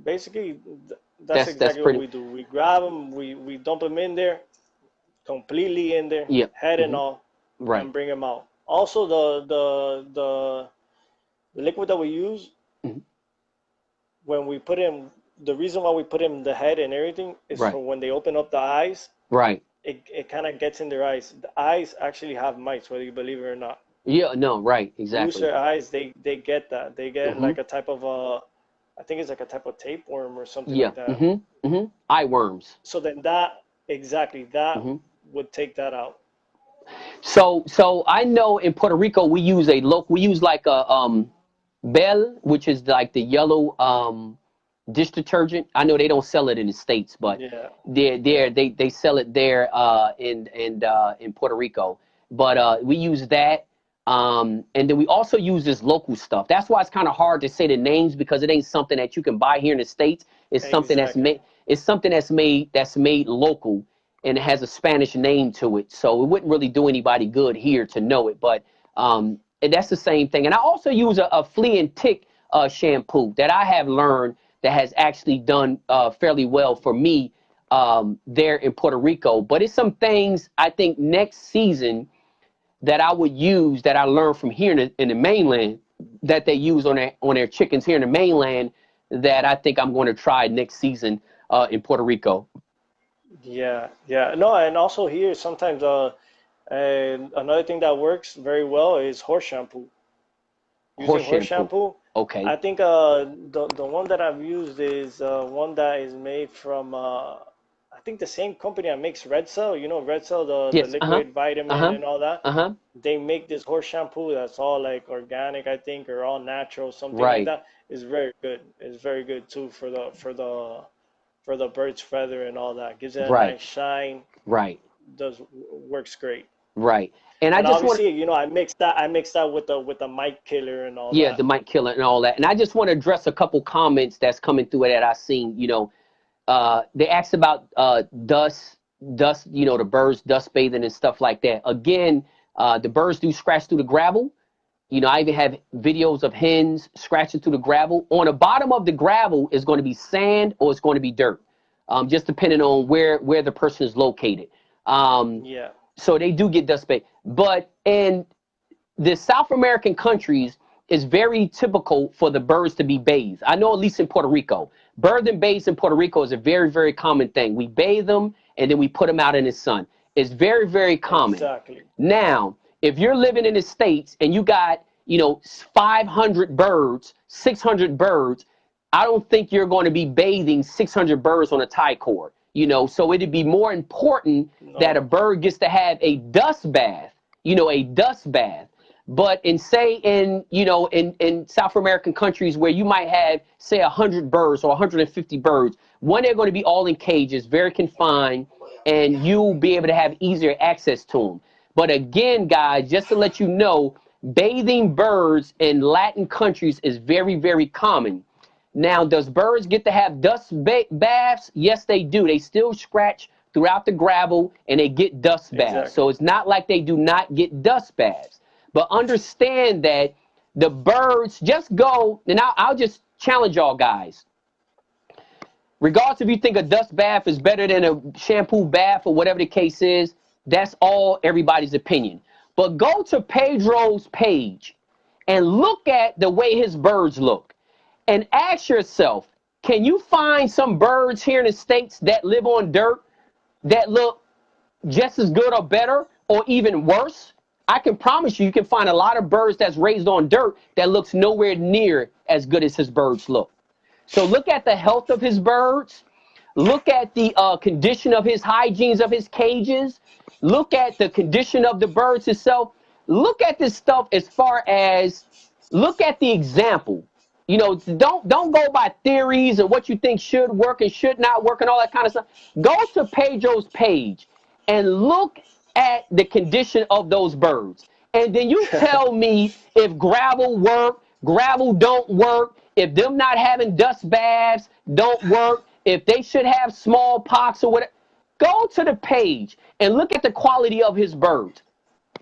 basically, that's That's exactly what pretty. we do. We grab them, we dump them in there, completely in there, Yeah. head and Mm-hmm. all, Right. and bring them out. Also, the liquid that we use Mm-hmm. when we put in, the reason why we put in the head and everything is Right. for when they open up the eyes, Right. it kind of gets in their eyes. The eyes actually have mites, whether you believe it or not. Yeah. No. Right. Exactly. Rooster eyes, they get that. They get Mm-hmm. like a type of I think it's like a type of tapeworm or something Yeah. like that. Mm-hmm. Mm-hmm. Eye worms. So then that exactly that Mm-hmm. would take that out. So I know in Puerto Rico we use like a Bell, which is like the yellow dish detergent. I know they don't sell it in the States, but Yeah, yeah, they sell it there in Puerto Rico. But we use that. And then we also use this local stuff. That's why it's kind of hard to say the names, because it ain't something that you can buy here in the States. It's something that's exactly. made. It's something that's made local, and it has a Spanish name to it. So it wouldn't really do anybody good here to know it. But and that's the same thing. And I also use a flea and tick shampoo that I have learned that has actually done fairly well for me there in Puerto Rico. But it's some things I think next season that I would use that I learned from here in the mainland that they use on their chickens here in the mainland that I think I'm going to try next season in Puerto Rico. Yeah, yeah. No, and also here sometimes and another thing that works very well is horse shampoo. Horse Using horse shampoo. shampoo. Okay. I think the one that I've used is one that is made from I think the same company that makes Red Cell. You know Red Cell, the Yes. liquid vitamin and all that. Uh-huh. They make this horse shampoo that's all like organic, I think, or all natural, something like Right. that. It's very good. It's very good too for the bird's feather and all that. Gives it a Right. nice shine. Right. Does works great. Right. And I And just want obviously, you know, I mix that with the mite killer and all yeah, the that. mite killer and all that. And I just want to address a couple comments that's coming through that I seen, they asked about dust, the birds dust bathing and stuff like that. Again, the birds do scratch through the gravel. I even have videos of hens scratching through the gravel. On the bottom of the gravel is going to be sand or it's going to be dirt, just depending on where the person is located. Yeah. So they do get dust bathed. But in the South American countries, it's very typical for the birds to be bathed. I know at least in Puerto Rico. Birds and bathes in Puerto Rico is a very, very common thing. We bathe them and then we put them out in the sun. It's very, very common. Exactly. Now, if you're living in the States and you got, 500 birds, 600 birds, I don't think you're going to be bathing 600 birds on a tie cord, so it'd be more important that a No. bird gets to have a dust bath, a dust bath. But in South American countries where you might have, say, 100 birds or 150 birds, one, they're going to be all in cages, very confined, and you'll be able to have easier access to them. But again, guys, just to let you know, bathing birds in Latin countries is very, very common. Now, does birds get to have dust baths? Yes, they do. They still scratch throughout the gravel and they get dust baths. So Exactly. it's not like they do not get dust baths. But understand that the birds just go, and I'll just challenge y'all guys. Regardless if you think a dust bath is better than a shampoo bath or whatever the case is, that's all everybody's opinion. But go to Pedro's page and look at the way his birds look and ask yourself, can you find some birds here in the States that live on dirt that look just as good or better or even worse? I can promise you can find a lot of birds that's raised on dirt that looks nowhere near as good as his birds look. So look at the health of his birds. Look at the condition of his hygienes of his cages. Look at the condition of the birds itself. Look at this stuff as far as look at the example. Don't go by theories and what you think should work and should not work and all that kind of stuff. Go to Pedro's page and look at the condition of those birds. And then you tell me if gravel work, gravel don't work, if them not having dust baths don't work, if they should have smallpox or whatever. Go to the page and look at the quality of his birds.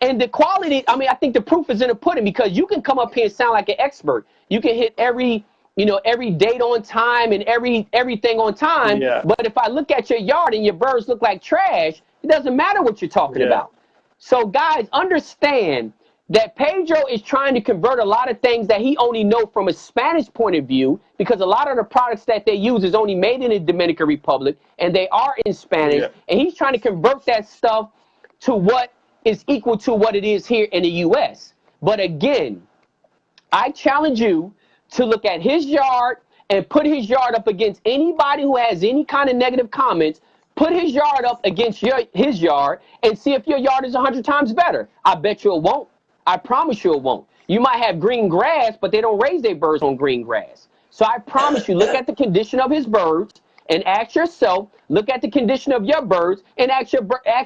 And the quality, I think the proof is in the pudding because you can come up here and sound like an expert. You can hit every date on time and everything on time. Yeah. But if I look at your yard and your birds look like trash, it doesn't matter what you're talking Yeah. about. So guys, understand that Pedro is trying to convert a lot of things that he only know from a Spanish point of view because a lot of the products that they use is only made in the Dominican Republic and they are in Spanish. Yeah. And he's trying to convert that stuff to what is equal to what it is here in the U.S. But again, I challenge you to look at his yard and put his yard up against anybody who has any kind of negative comments. Put his yard up against his yard and see if your yard is 100 times better. I bet you it won't. I promise you it won't. You might have green grass, but they don't raise their birds on green grass. So I promise you, look at the condition of his birds and ask yourself, look at the condition of your birds and ask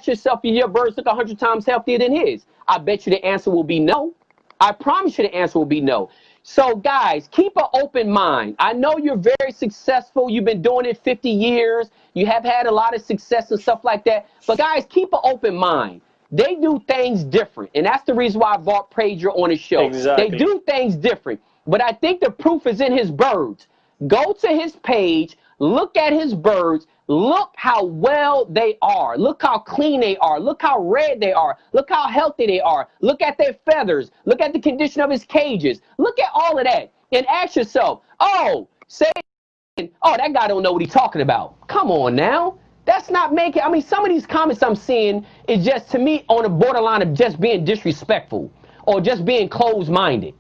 yourself if your birds look 100 times healthier than his. I bet you the answer will be no. I promise you the answer will be no. So guys, keep an open mind. I know you're very successful. You've been doing it 50 years. You have had a lot of success and stuff like that. But guys, keep an open mind. They do things different. And that's the reason why I brought Pedro on his show. Exactly. They do things different. But I think the proof is in his birds. Go to his page, look at his birds, Look how well they are. Look how clean they are. Look how red they are. Look how healthy they are. Look at their feathers. Look at the condition of his cages. Look at all of that. And ask yourself, oh, that guy don't know what he's talking about. Come on now. That's not making, I mean, some of these comments I'm seeing is just, to me, on the borderline of just being disrespectful or just being closed-minded.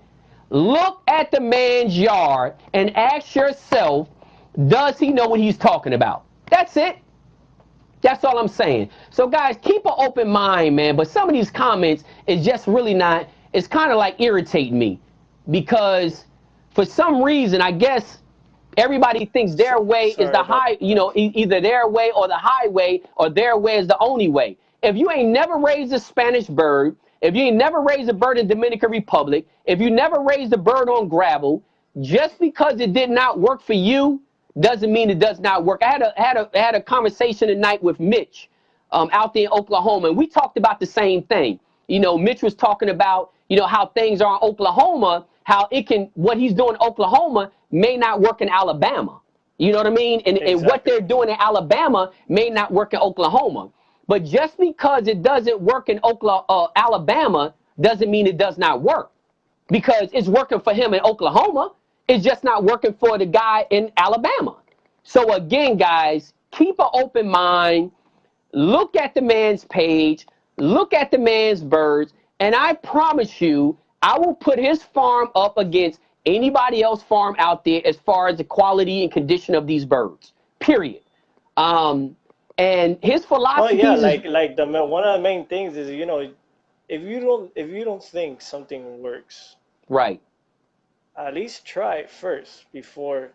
Look at the man's yard and ask yourself, does he know what he's talking about? That's it. That's all I'm saying. So, guys, keep an open mind, man. But some of these comments is just really not, it's kind of like irritating me because for some reason, I guess everybody thinks their way is the high, either their way or the highway, or their way is the only way. If you ain't never raised a Spanish bird, if you ain't never raised a bird in Dominican Republic, if you never raised a bird on gravel, just because it did not work for you doesn't mean it does not work. I had a conversation tonight with Mitch out there in Oklahoma, and we talked about the same thing. Mitch was talking about, how things are in Oklahoma, how what he's doing in Oklahoma may not work in Alabama. You know what I mean? And what they're doing in Alabama may not work in Oklahoma. But just because it doesn't work in Alabama doesn't mean it does not work. Because it's working for him in Oklahoma. It's just not working for the guy in Alabama. So again, guys, keep an open mind. Look at the man's page. Look at the man's birds. And I promise you, I will put his farm up against anybody else's farm out there as far as the quality and condition of these birds. Period. And his philosophy. Oh yeah, one of the main things is, if you don't think something works, right, at least try it first before,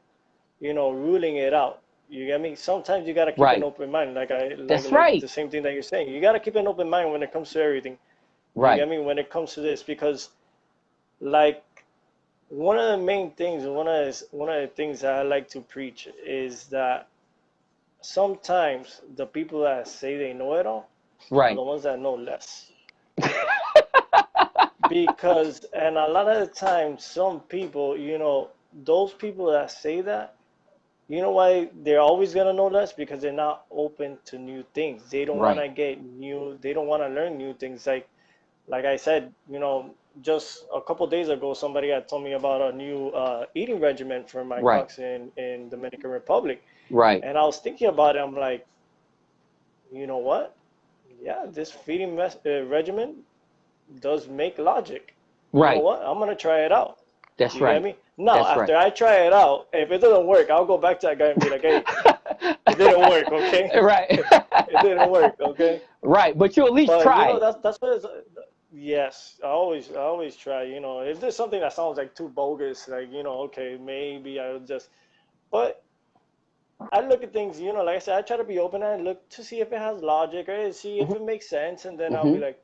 ruling it out. You get me? Sometimes you gotta keep an open mind. That's right. The same thing that you're saying. You gotta keep an open mind when it comes to everything. Right. You get me? When it comes to this, because one of the main things, one of the things that I like to preach is that sometimes the people that say they know it all are the ones that know less. Because, and a lot of the time, some people, those people that say that, you know why they're always going to know less? Because they're not open to new things. They don't want to they don't want to learn new things. Like I said, just a couple of days ago, somebody had told me about a new eating regimen for my ducks in Dominican Republic. Right. And I was thinking about it. I'm like, you know what? Yeah, this feeding regimen does make logic. Right. You know what? I'm going to try it out. That's right. You get me? Now, after I try it out, if it doesn't work, I'll go back to that guy and be like, hey, it didn't work, okay? Right. It didn't work, okay? Right, but you at least try. That's what it's. Yes, I always try. If there's something that sounds like too bogus, okay, maybe I'll just. But I look at things, like I said, I try to be open and look to see if it has logic, or see if it makes sense, and then I'll be like,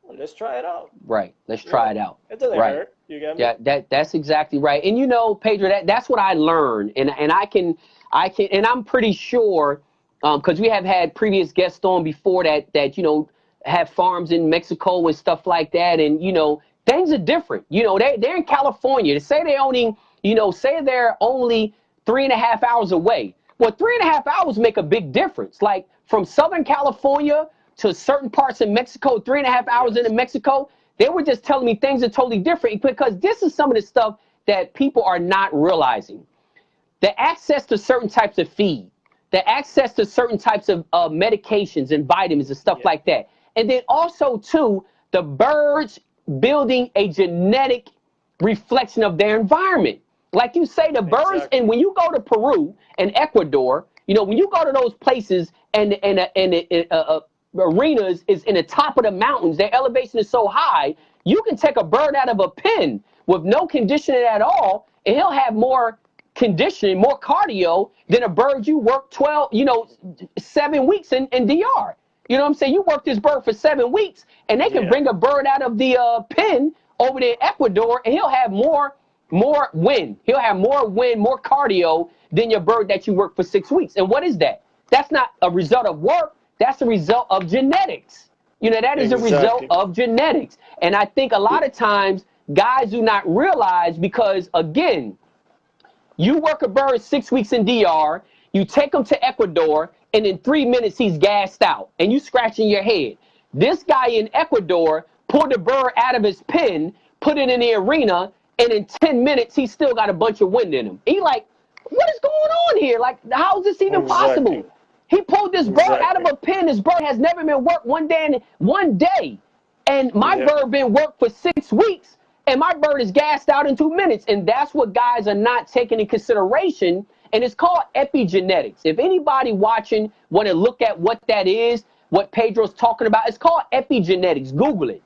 well, let's try it out. Right, let's try it out. It doesn't hurt. You get me? Yeah, that's exactly right. And Pedro, that's what I learned, and I can, and I'm pretty sure, because we have had previous guests on before that have farms in Mexico and stuff like that, and things are different. They're in California. To say they're only 3.5 hours away. Well, 3.5 hours make a big difference. Like from Southern California to certain parts of Mexico, 3.5 hours into Mexico, they were just telling me things are totally different, because this is some of the stuff that people are not realizing. The access to certain types of feed, the access to certain types of medications and vitamins and stuff like that. And then also, too, the birds building a genetic reflection of their environment. Like you say, the birds, and when you go to Peru and Ecuador, when you go to those places and arenas is in the top of the mountains, their elevation is so high, you can take a bird out of a pen with no conditioning at all, and he'll have more conditioning, more cardio than a bird you work 7 weeks in DR. You know what I'm saying? You work this bird for 7 weeks, and they can bring a bird out of the pen over there in Ecuador, and he'll have more wind. He'll have more wind, more cardio than your bird that you work for 6 weeks. And what is that? That's not a result of work. That's a result of genetics. That is a result of genetics. And I think a lot of times guys do not realize, because, again, you work a bird 6 weeks in DR, You take him to Ecuador, and in 3 minutes, he's gassed out, and you scratching your head. This guy in Ecuador pulled the bird out of his pen, put it in the arena, and in 10 minutes, he still got a bunch of wind in him. He like, what is going on here? Like, how is this even possible? He pulled this bird out of a pen. This bird has never been worked one day. And my bird been worked for 6 weeks, and my bird is gassed out in 2 minutes. And that's what guys are not taking in consideration. And it's called epigenetics. If anybody watching want to look at what that is, what Pedro's talking about, it's called epigenetics. Google it.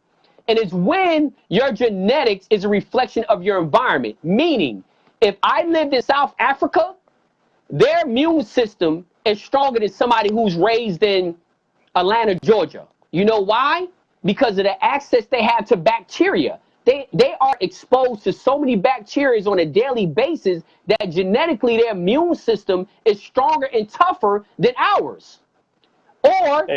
And it's when your genetics is a reflection of your environment. Meaning, if I lived in South Africa, their immune system is stronger than somebody who's raised in Atlanta, Georgia. You know why? Because of the access they have to bacteria. They are exposed to so many bacteria on a daily basis that genetically their immune system is stronger and tougher than ours. Or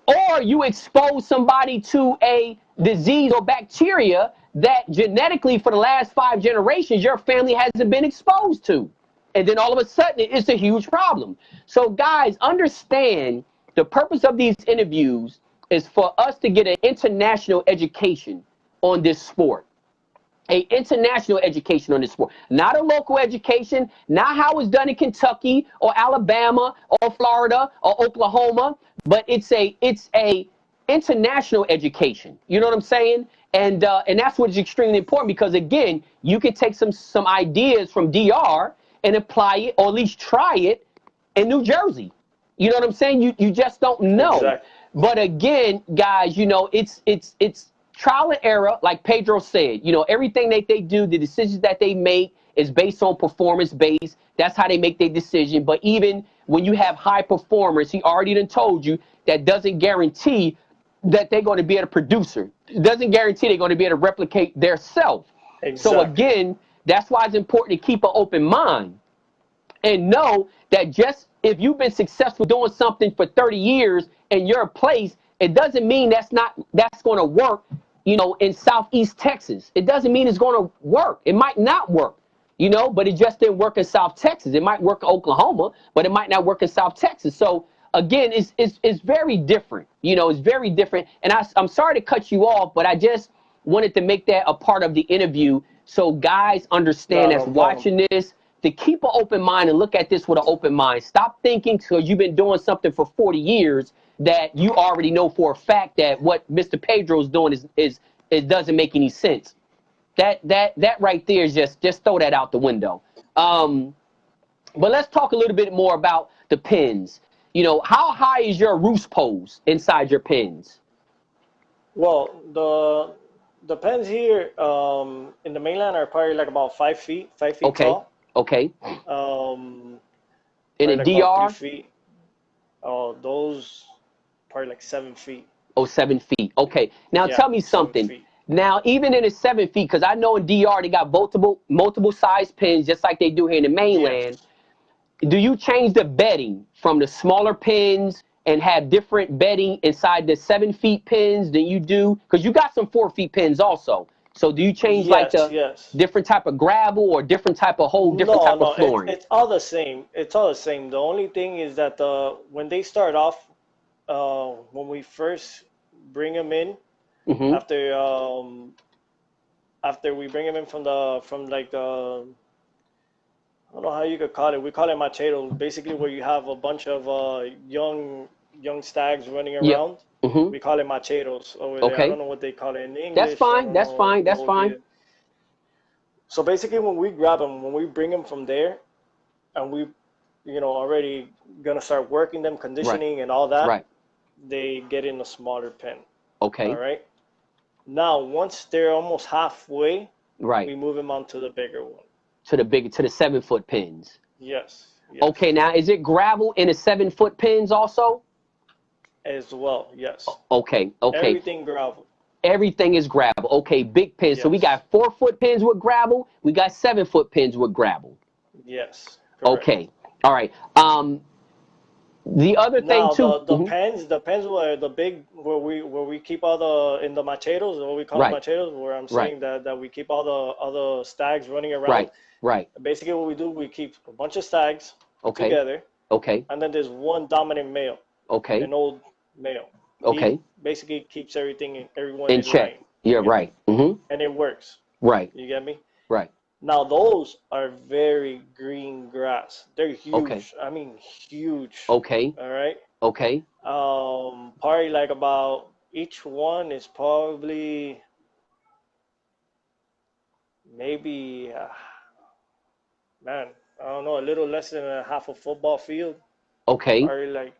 or you expose somebody to a disease or bacteria that genetically for the last 5 generations your family hasn't been exposed to. And then all of a sudden it's a huge problem. So guys, understand the purpose of these interviews is for us to get an international education on this sport. An international education on this sport. Not a local education, not how it's done in Kentucky or Alabama or Florida or Oklahoma, but it's a international education. You know what I'm saying? And that's what is extremely important, because again, you can take some ideas from DR and apply it, or at least try it in New Jersey. You know what I'm saying? You just don't know. Exactly. But again, guys, you know, it's trial and error, like Pedro said. You know, everything that they do, the decisions that they make is based on performance based. That's how they make their decision. But even when you have high performers, he already done told you that doesn't guarantee that they're going to be able to produce. It doesn't guarantee they're going to be able to replicate their self. Exactly. So again, that's why it's important to keep an open mind and know that just if you've been successful doing something for 30 years in your place, it doesn't mean that's going to work, you know, in Southeast Texas. It doesn't mean it's going to work. It might not work, you know, but it just didn't work in South Texas. It might work in Oklahoma, but it might not work in South Texas. So again, it's very different. You know, it's very different. And I'm sorry to cut you off, but I just wanted to make that a part of the interview so guys understand that's watching this, to keep an open mind and look at this with an open mind. Stop thinking because you've been doing something for 40 years that you already know for a fact that what Mr. Pedro is doing is it doesn't make any sense. That right there is just throw that out the window. But let's talk a little bit more about the pins. You know, how high is your roost post inside your pins? Well, the pens here in the mainland are probably like about 5 feet tall. Okay. In the like DR? 3 feet. Those probably like 7 feet. Oh, 7 feet. Okay. Now tell me something. Now, even in the 7 feet, because I know in DR they got multiple size pins just like they do here in the mainland. Yes. Do you change the bedding from the smaller pins and have different bedding inside the 7 feet pins than you do? Because you got some 4 feet pins also. So do you change like the different type of gravel or different type of different type of flooring? It's all the same. It's all the same. The only thing is that when they start off, when we first bring them in, after we bring them in from like I don't know how you could call it. We call it machado. Basically, where you have a bunch of young stags running around. We call it macheros over there. I don't know what they call it in English. That's fine. That's fine. So basically, when we grab them, when we bring them from there, and we, you know, already gonna start working them, conditioning and all that, they get in a smaller pen. Okay. All right. Now, once they're almost halfway, we move them on to the bigger one. To the 7 foot pins. Yes. Okay. Now, is it gravel in the 7 foot pins also? As well, yes. Okay. Everything gravel. Everything is gravel. Okay, big pins. Yes. So we got 4 foot pins with gravel. We got 7 foot pins with gravel. Yes. Correct. Okay. All right. The other thing too. The pens were the big where we keep all in the macheros, what we call macheros, where I'm saying that we keep all the stags running around. Right. Basically, what we do, we keep a bunch of stags. together. Okay. And then there's one dominant male. Okay. An old male. Okay. He basically keeps everyone In in check. line. Yeah, right. Mm-hmm. And it works. Right. You get me? Right. Now those are very green grass. They're huge. Okay. I mean huge. Okay. All right. Okay. Probably like about each one is probably maybe man, I don't know, a little less than a half a football field. Okay. Probably like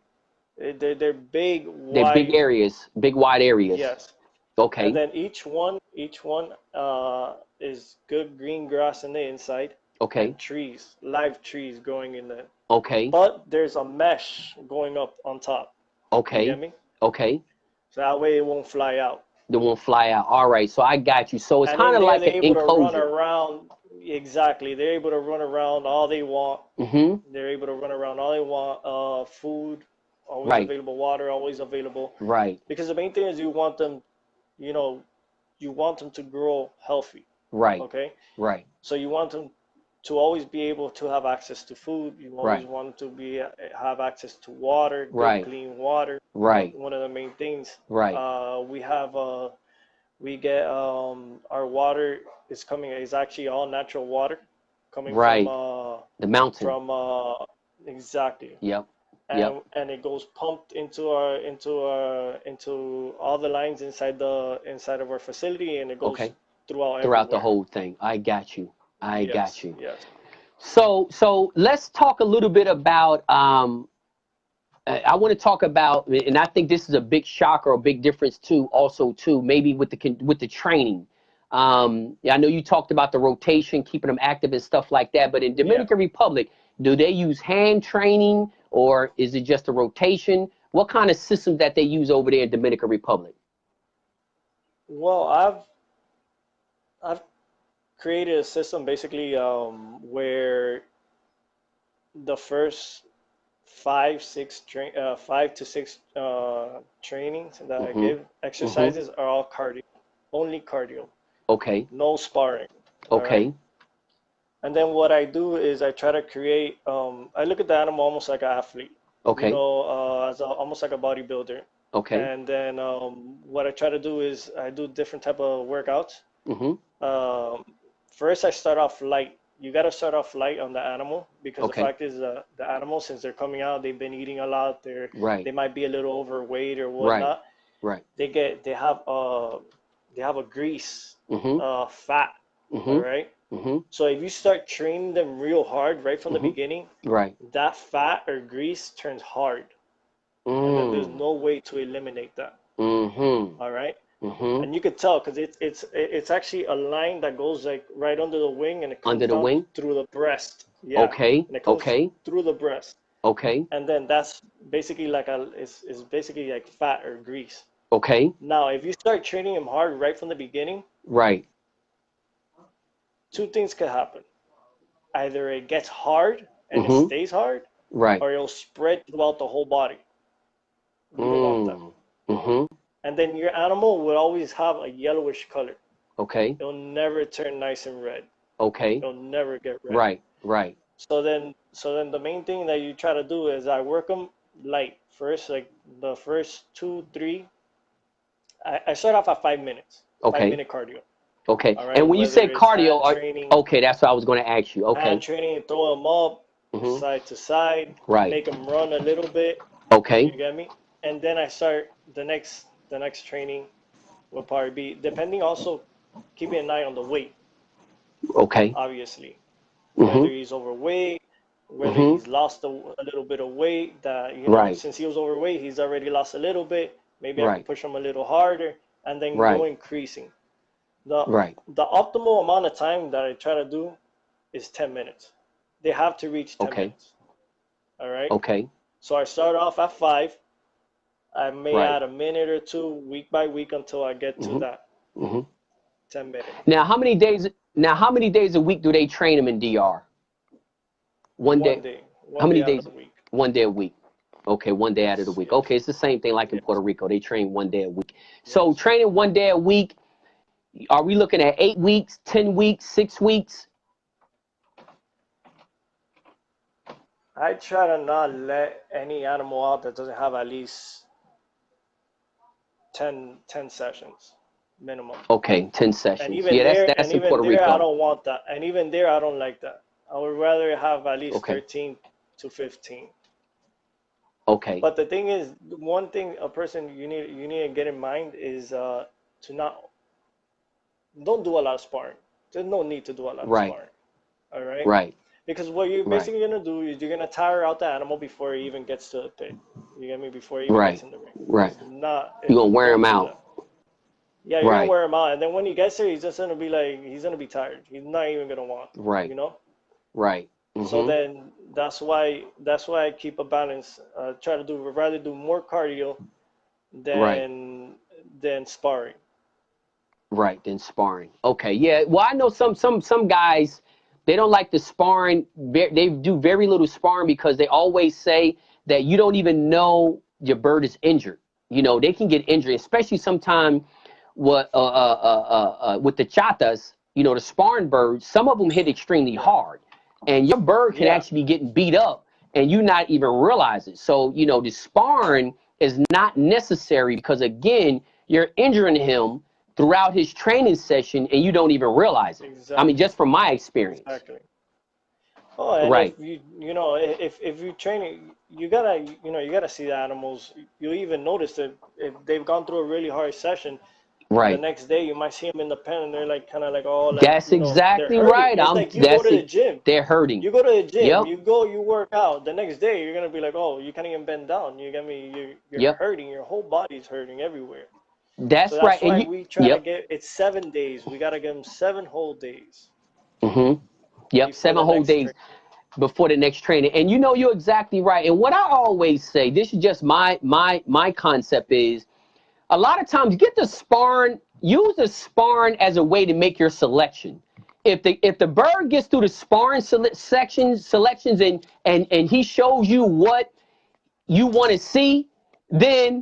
they're big, They're big wide. areas, big wide areas. Yes. Okay. And then each one is good green grass on the inside. Okay. And trees, live trees growing in there. Okay. But there's a mesh going up on top. Okay. You get me? Okay. So that way it won't fly out. They won't fly out. All right. So I got you. So it's kind of like an they're able to run enclosure. around. Exactly. They're able to run around all they want. Mm-hmm. They're able to run around all they want. Food, always Right. available. Water, always available. Right. Because the main thing is you want them, you know, you want them to grow healthy. Right. Okay? Right. So you want them to always be able to have access to food. You always Right. want them to have access to water, good, Right. clean water. Right. One of the main things. Right. We get our water is actually all natural water coming Right. from The mountain. Exactly. Yep. And Yep. and it goes pumped into all the lines inside of our facility, and it goes Okay. throughout Throughout the everywhere. whole thing. I got you. I got Yes, you. yes. So let's talk a little bit about I want to talk about, and I think this is a big shock or a big difference too, also too, maybe with the training. I know you talked about the rotation, keeping them active and stuff like that, but in Dominican Republic, do they use hand training or is it just a rotation? What kind of system that they use over there in Dominican Republic? Well, I've created a system basically where the first 5 to 6 trainings that I give, exercises are all cardio, only cardio. Okay. No sparring. Okay. Right? And then what I do is I try to create. I look at the animal almost like an athlete. Okay. You know, almost like a bodybuilder. Okay. And then what I try to do is I do different type of workouts. First, I start off light. You got to start off light on the animal because the fact is the animal, since they're coming out, they've been eating a lot. They might be a little overweight or whatnot. Right. They have a grease, fat. All right. So if you start training them real hard right from the beginning, that fat or grease turns hard, and then there's no way to eliminate that. All right. And you could tell because it's actually a line that goes like right under the wing and it comes down through the breast. Yeah. Okay. And it comes through the breast. Okay. And then that's basically it's basically like fat or grease. Okay. Now, if you start training them hard right from the beginning, two things could happen. Either it gets hard and it stays hard, or it'll spread throughout the whole body. You don't want that. And then your animal will always have a yellowish color. Okay. It'll never turn nice and red. Okay. It'll never get red. Right. So then the main thing that you try to do is I work them light first, like the first 2, 3. I start off at 5 minutes. Okay. 5-minute cardio. Okay. Right? And when you say cardio, training, okay, that's what I was going to ask you. Okay. hand training, throw them up side to side, make them run a little bit. Okay. You get me? And then I start the next training will probably be depending also keeping an eye on the weight. Okay. Obviously, whether he's overweight, whether he's lost a little bit of weight. That since he was overweight, he's already lost a little bit. Maybe I can push him a little harder, and then go increasing. The optimal amount of time that I try to do is 10 minutes. They have to reach 10 minutes. All right. Okay. So I start off at 5. I may add a minute or 2 week by week until I get to that 10 minutes. Now, how many days a week do they train them in DR? One day. How many days? A week. 1 day a week. Okay, 1 day out of the week. Okay, it's the same thing like in Puerto Rico. They train 1 day a week. So training 1 day a week, are we looking at 8 weeks, 10 weeks, 6 weeks? I try to not let any animal out that doesn't have at least 10 sessions minimum. Okay, 10 And sessions. even Yeah, there, that's and in even Puerto there, I Rico. don't want that. And even there, I don't like that. I would rather have at least Okay. 13 to 15. Okay. But the thing is, one thing a person you need to get in mind is to not don't do a lot of sparring. There's no need to do a lot of Right. sparring. All right? Right. Because what you're Right. basically gonna do is you're gonna tire out the animal before he even gets to the pit. You get me? Before he even Right. gets in the ring. Right. You're gonna wear Don't him do out. that. Yeah, you're gonna Right. wear him out, and then when he gets there, he's just gonna be like, he's gonna be tired. He's not even gonna want, Right. you know. Right. So Mm-hmm. then that's why I keep a balance. Try to rather do more cardio Right. than sparring. Right. Then sparring. Okay. Yeah. Well, I know some guys, they don't like the sparring. They do very little sparring because they always say that you don't even know your bird is injured. You know, they can get injured, especially sometime with the chatas. You know, the sparring birds. Some of them hit extremely Yeah. hard, and your bird can Yeah. actually be getting beat up, and you not even realize it. So you know, the sparring is not necessary because again, you're injuring him throughout his training session and you don't even realize it. I mean, Exactly. just from my experience. Exactly. Oh, and Right. if if you train it, you gotta see the animals. You even notice that if they've gone through a really hard session, and the Right. next day you might see them in the pen and they're like kind of like, oh, like, That's they're exactly hurting. right. It's like you go to the gym. They're hurting. You go to the gym, Yep. you work out. The next day you're gonna be like, oh, you can't even bend down. You get me? You're Yep. hurting. Your whole body's hurting everywhere. That's So right. that's why And we try to yep. get it's 7 days. We gotta give them 7 whole days Mm-hmm. Yep. before 7 the whole next days trip. before the next training. And you know, you're exactly right. And what I always say, this is just my concept is a lot of times use the sparring as a way to make your selection. If the bird gets through the sparring selections and he shows you what you want to see, then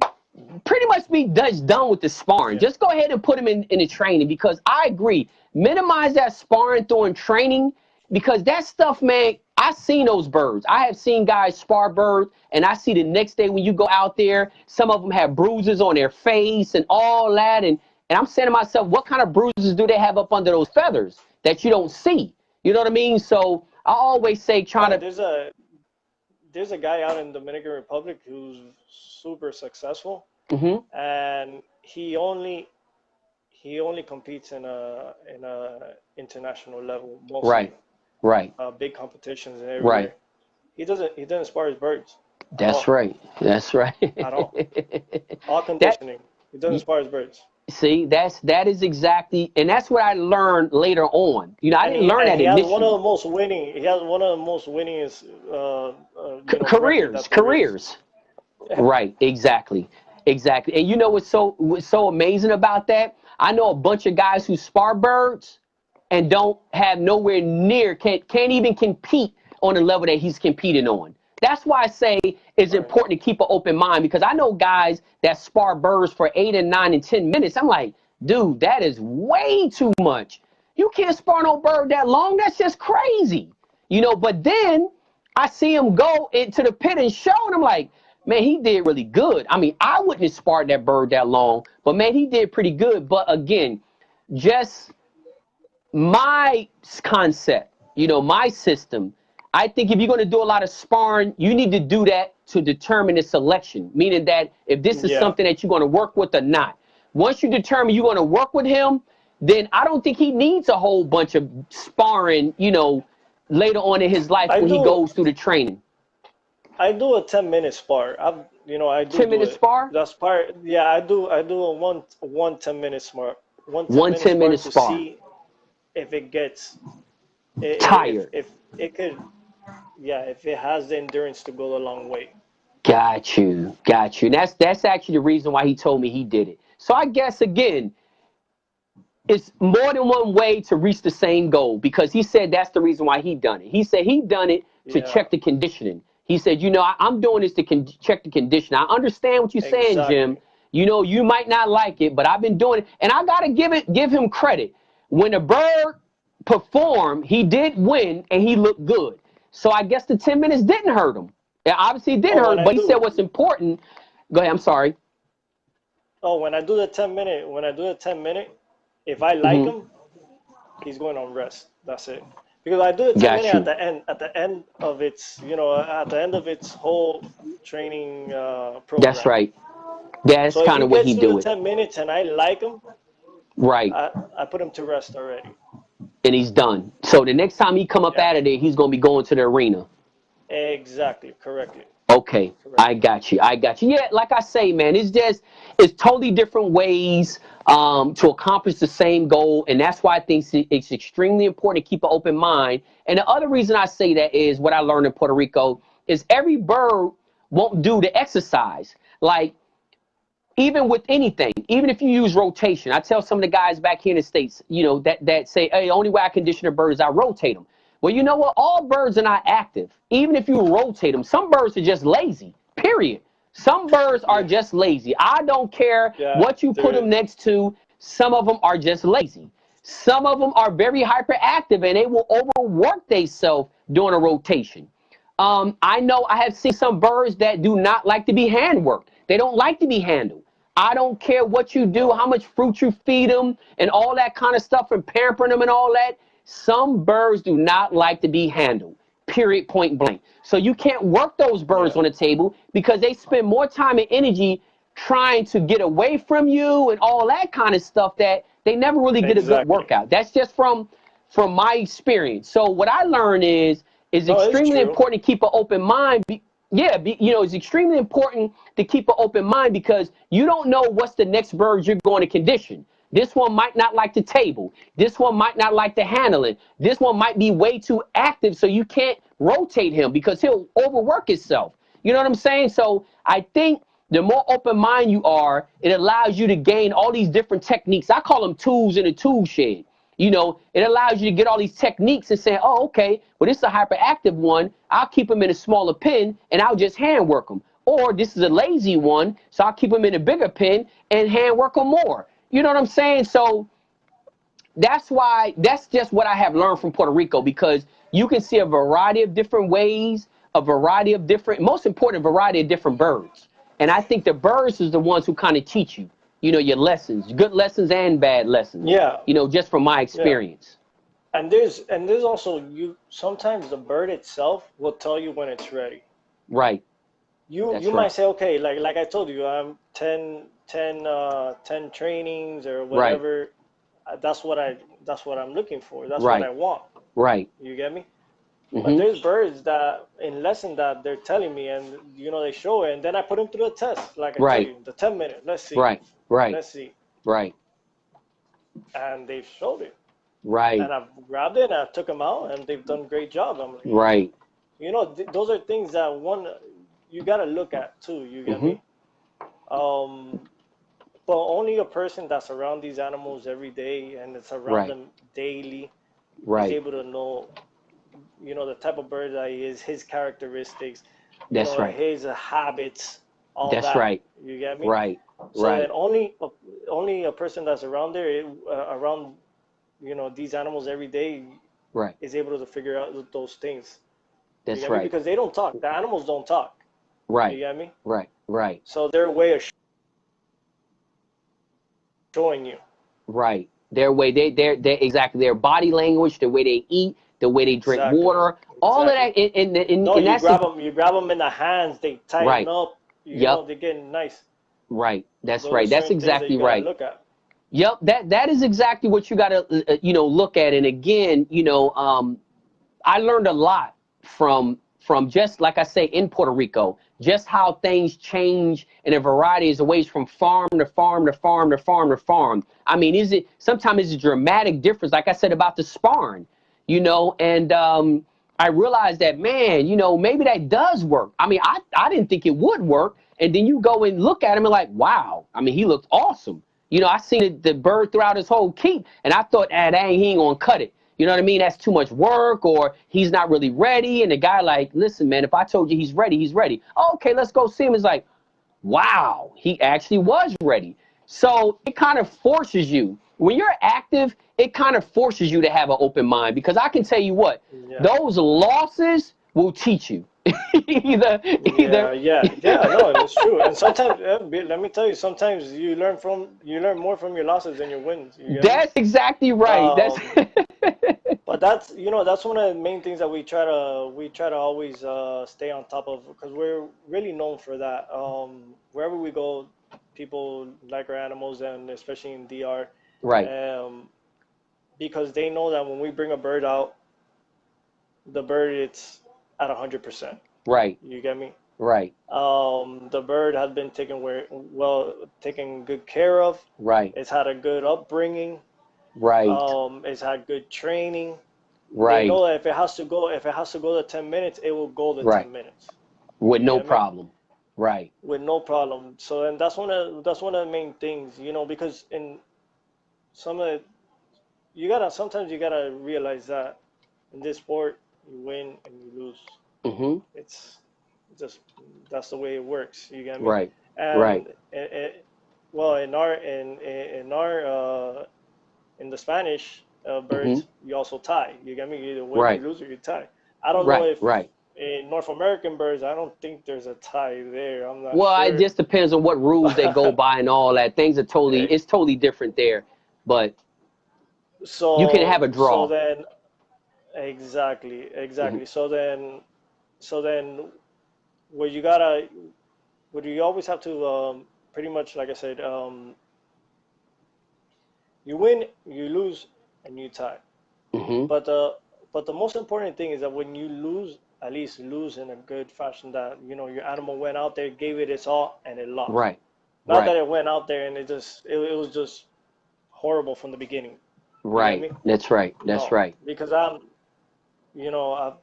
pretty much be done with the sparring. Yeah. Just go ahead and put him in the training because I agree. Minimize that sparring during training because that stuff, man, I've seen those birds. I have seen guys spar birds and I see the next day when you go out there, some of them have bruises on their face and all that. And I'm saying to myself, what kind of bruises do they have up under those feathers that you don't see? You know what I mean? So I always say There's a guy out in Dominican Republic who's super successful, Mm-hmm. and he only competes in a international level mostly. Right. Right. Big competitions and Right. everywhere. He doesn't spar his birds That's right. That's right. at all conditioning. He doesn't spar his birds. See, that is exactly, and that's what I learned later on. You know, I didn't learn that He has initially. one of the most winning. He has one of the most winningest Careers. Right. Exactly. Exactly. And you know what's so amazing about that? I know a bunch of guys who spar birds and don't have nowhere near can't even compete on the level that he's competing on. That's why I say it's important to keep an open mind because I know guys that spar birds for 8 and 9 and 10 minutes. I'm like, dude, that is way too much. You can't spar no bird that long. That's just crazy. You know, but then I see him go into the pit and show, and I'm like, man, he did really good. I mean, I wouldn't have sparred that bird that long, but man, he did pretty good. But again, just my concept, you know, my system. I think if you're going to do a lot of sparring, you need to do that to determine the selection, meaning that if this is something that you're going to work with or not. Once you determine you're going to work with him, then I don't think he needs a whole bunch of sparring, you know, later on in his life when he goes through the training. I do a 10-minute spar. I do 10-minute spar? The spar, yeah, I do a one 10-minute spar. One 10-minute spar. To see if it gets tired. If it could, yeah, if it has the endurance to go a long way. Got you. That's actually the reason why he told me he did it. So I guess again, it's more than one way to reach the same goal because he said that's the reason why he done it. He said he done it to check the conditioning. He said, you know, I'm doing this to check the condition. I understand what you're saying, Jim. You know, you might not like it, but I've been doing it. And I got to give him credit. When a bird performed, he did win and he looked good. So I guess the 10 minutes didn't hurt him. Yeah, obviously it didn't hurt, but he said what's important. Go ahead, I'm sorry. Oh, when I do the 10 minute, if I like him, he's going on rest. That's it. Because I do the 10 minute at the end of its, at the end of its whole training program. That's right. That's kind of what he do. 10 minutes and I like him. Right. I put him to rest already. And he's done. So the next time he come up out of there, he's gonna be going to the arena. Exactly. Correctly. Okay, I got you. Yeah, like I say, man, it's totally different ways to accomplish the same goal, and that's why I think it's extremely important to keep an open mind. And the other reason I say that is what I learned in Puerto Rico is every bird won't do the exercise. Like, even with anything, even if you use rotation, I tell some of the guys back here in the States, that say, hey, the only way I condition a bird is I rotate them. Well, you know what? All birds are not active. Even if you rotate them, some birds are just lazy, period. Some birds are just lazy. I don't care what you put them next to. Some of them are just lazy. Some of them are very hyperactive, and they will overwork themselves during a rotation. I know I have seen some birds that do not like to be hand worked. They don't like to be handled. I don't care what you do, how much fruit you feed them, and all that kind of stuff, and pampering them and all that. Some birds do not like to be handled, period, point blank. So you can't work those birds on the table because they spend more time and energy trying to get away from you and all that kind of stuff that they never really get a good workout. That's just from my experience. So what I learned is extremely important to keep an open mind. It's extremely important to keep an open mind because you don't know what's the next bird you're going to condition. This one might not like the table. This one might not like the handling. This one might be way too active, so you can't rotate him because he'll overwork himself. You know what I'm saying? So I think the more open mind you are, it allows you to gain all these different techniques. I call them tools in a tool shed. It allows you to get all these techniques and say, oh, okay, well, this is a hyperactive one. I'll keep him in a smaller pen and I'll just hand work him. Or this is a lazy one, so I'll keep him in a bigger pen and hand work him more. You know what I'm saying? So that's just what I have learned from Puerto Rico, because you can see a variety of different ways, most important, variety of different birds. And I think the birds is the ones who kind of teach you, your lessons, good lessons and bad lessons. Yeah. Just from my experience. Yeah. And there's also sometimes the bird itself will tell you when it's ready. Right. You might say, okay, like I told you, I'm 10 trainings or whatever. Right. That's what I'm looking for. That's what I want. Right. You get me? Mm-hmm. But there's birds that in lesson that they're telling me, and they show it, and then I put them through a test, like I tell you, the 10 minute. Let's see. Right. Let's see. Right. And they've showed it. Right. And I've grabbed it and I took them out, and they've done a great job. I'm like, right. Those are things that you gotta look at too. You get me? But only a person that's around these animals every day and it's around them daily is able to know, the type of bird that he is, his characteristics, his habits, all that. That's right. You get me? Right. So that only a person that's around there, around, these animals every day, is able to figure out those things. That's right. Because they don't talk. The animals don't talk. Right. You get me? Right. So their way of showing you. Right. Their way, exactly, their body language, the way they eat, the way they drink water, all of that. You grab them in the hands, they tighten up. They're getting nice. Right. That's right. That's exactly right. Look at. Yep. That is exactly what you got to, look at. And again, I learned a lot from just, like I say, in Puerto Rico, just how things change in a variety of ways from farm to farm to farm to farm to farm. I mean, sometimes it's a dramatic difference, like I said, about the sparring, and I realized that, man, maybe that does work. I mean, I didn't think it would work. And then you go and look at him and like, wow, I mean, he looked awesome. I seen the bird throughout his whole keep, and I thought, he ain't gonna cut it. You know what I mean? That's too much work, or he's not really ready. And the guy like, listen, man, if I told you he's ready, he's ready. Oh, okay, let's go see him. It's like, wow, he actually was ready. So it kind of forces you. When you're active, it kind of forces you to have an open mind, because I can tell you what, those losses will teach you. either, Yeah, no, it's true. And sometimes, let me tell you, sometimes you learn more from your losses than your wins. You get me? That's exactly right. That's Um, but that's that's one of the main things that we try to always stay on top of because we're really known for that. Wherever we go, people like our animals, and especially in DR, right, um, because they know that when we bring a bird out, the bird it's at 100%. right, You get me? right, The bird has been taken good care of. right, It's had a good upbringing. right, It's had good training. They right, know that if it has to go the 10 minutes, it will go the right. 10 minutes. With You no get me? problem. Right. With no problem. So and that's one of the main things, because in some of the, sometimes you gotta realize that in this sport you win and you lose. Mm-hmm. It's just that's the way it works. You get me? Right. Right. And well, in the Spanish Mm-hmm. birds, you also tie. You get me? You either win, you Right. lose, or you tie. I don't know Right. if Right. in North American birds, I don't think there's a tie there. I'm not Well, it sure. just depends on what rules they go by and all that. Things are it's totally different there. But you can have So a so draw. then exactly Mm-hmm. exactly. So then what you gotta what you always have to pretty much like I said you win, you lose, and you tie. Mm-hmm. But the most important thing is that when you lose, at least lose in a good fashion that your animal went out there, gave it its all, and it lost. Right. Not that Right. it went out there and it was just horrible from the beginning. You get Right. me? That's right. That's No, right. because you know,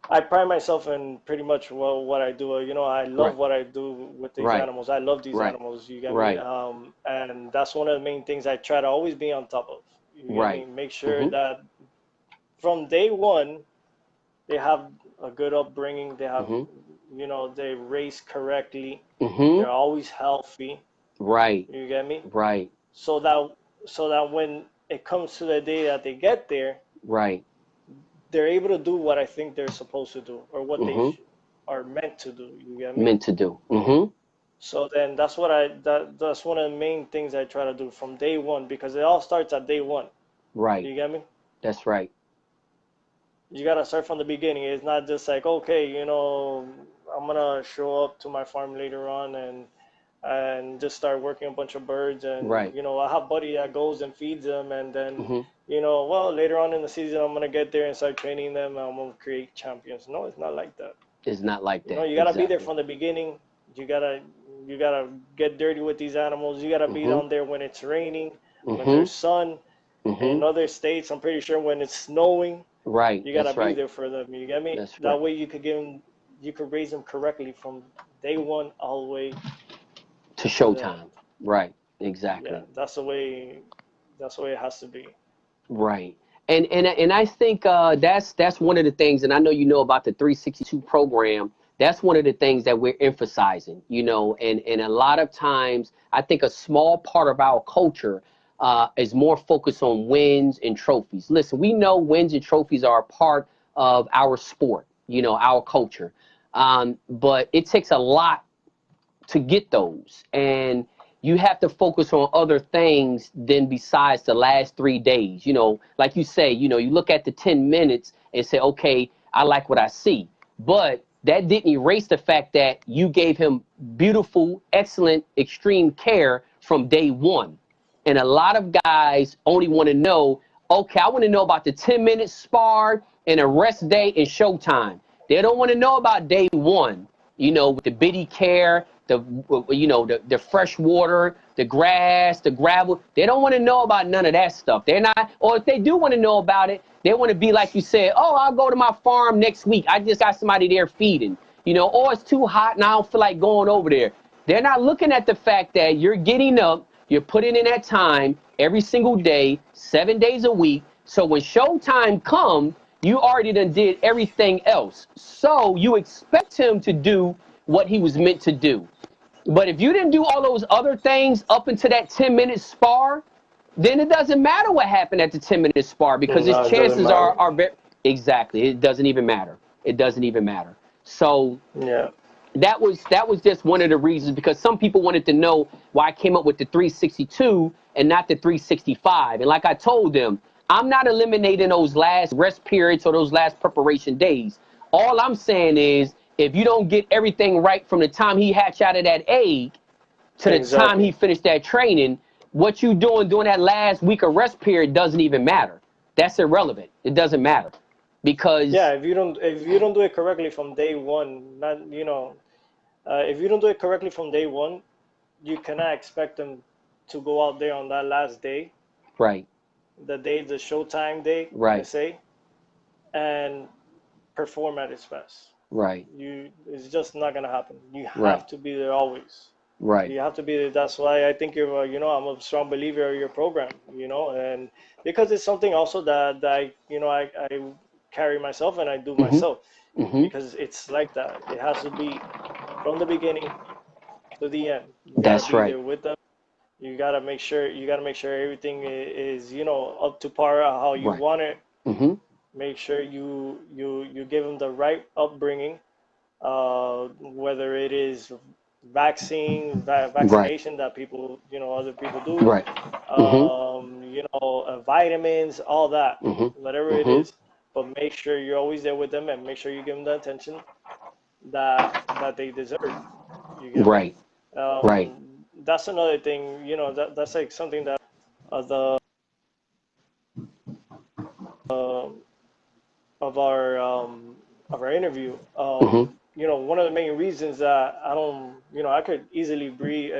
I pride myself in pretty much what I do. I love Right. what I do with these Right. animals. I love these Right. animals. You get me? Right. And that's one of the main things I try to always be on top of. You get me? Right. Make sure Mm-hmm. that from day one they have a good upbringing. Mm-hmm. They raise correctly. Mm-hmm. They're always healthy. Right. You get me? Right. So that when it comes to the day that they get there, Right. they're able to do what I think they're supposed to do or what they Mm-hmm. are meant to do. You get me? Meant to do. Mm-hmm. So then that's one of the main things I try to do from day one because it all starts at day one. Right. You get me? That's right. You gotta start from the beginning. It's not just like, okay, I'm gonna show up to my farm later on and just start working a bunch of birds and Right. I have buddy that goes and feeds them and then Mm-hmm. well later on in the season I'm gonna get there and start training them and I'm gonna create champions. No, it's not like that. It's not like that. You gotta be there Exactly. from the beginning. You gotta get dirty with these animals. You gotta be Mm-hmm. down there when it's raining, when Mm-hmm. there's sun. Mm-hmm. In other states, I'm pretty sure when it's snowing, Right. you gotta That's be right. there for them. You get me? That's That right. way you could raise them correctly from day one all the way To to the showtime. Right. yeah. Exactly. That's the way it has to be. Right. And I think that's one of the things, and I know you know about the 362 program. That's one of the things that we're emphasizing, and a lot of times I think a small part of our culture is more focused on wins and trophies. Listen, we know wins and trophies are a part of our sport, our culture, but it takes a lot to get those. And you have to focus on other things than besides the last 3 days. Like you say, you look at the 10 minutes and say, okay, I like what I see. But that didn't erase the fact that you gave him beautiful, excellent, extreme care from day one. And a lot of guys only want to know, okay, I want to know about the 10-minute spar and a rest day and showtime. They don't want to know about day one, with the bitty care, the fresh water, the grass, the gravel. They don't want to know about none of that stuff. They're not, or if they do want to know about it, they want to be like you said, oh, I'll go to my farm next week. I just got somebody there feeding, or it's too hot and I don't feel like going over there. They're not looking at the fact that you're getting up, you're putting in that time every single day, 7 days a week. So when showtime comes, you already done did everything else. So you expect him to do what he was meant to do. But if you didn't do all those other things up into that 10-minute spar, then it doesn't matter what happened at the 10-minute spar because his No, it doesn't chances matter. are very, Exactly. It doesn't even matter. It doesn't even matter. So Yeah. that was just one of the reasons, because some people wanted to know why I came up with the 362 and not the 365. And like I told them, I'm not eliminating those last rest periods or those last preparation days. All I'm saying is, if you don't get everything right from the time he hatched out of that egg to the time he Exactly. finished that training, what you doing during that last week of rest period doesn't even matter. That's irrelevant. It doesn't matter, Yeah, because if you don't do it correctly from day one, not if you don't do it correctly from day one, you cannot expect them to go out there on that last day, right, the showtime day, right, let's say, and perform at its best. right, It's just not gonna happen. You right, have to be there always. right. You have to be there. That's why I think I'm a strong believer of your program, and because it's something also that I carry myself and I do Mm-hmm. myself, Mm-hmm. because it's like that. It has to be from the beginning to the end. You gotta That's be right. there with them. You gotta make sure everything is, up to par how you Right. want it. Mm-hmm. Make sure you give them the right upbringing, whether it is Right. vaccination that other people do, Right. Mm-hmm. vitamins, all that, whatever Mm-hmm. it Mm-hmm. is. But make sure you're always there with them, and make sure you give them the attention that they deserve. You get me? Right. Right. That's another thing. That's like something that uh, the uh, of our interview. Mm-hmm. One of the main reasons that I don't, I could easily breed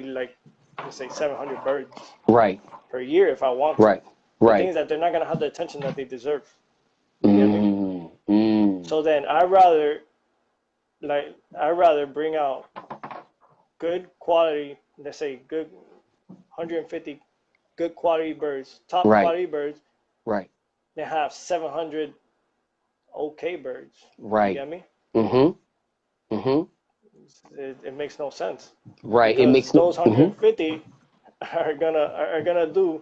like, let's say 700 birds Right. per year if I want to. Right. The thing Right. is that they're not gonna have the attention that they deserve. You get me? Mm. Mm. So then I rather bring out good quality, let's say good 150 good quality birds, top Right. quality birds, Right. than have 700 okay birds. You Right. get me? Mm-hmm. Mm-hmm. It makes no sense, Right. It because makes no. those Mm-hmm. 150 are gonna do, are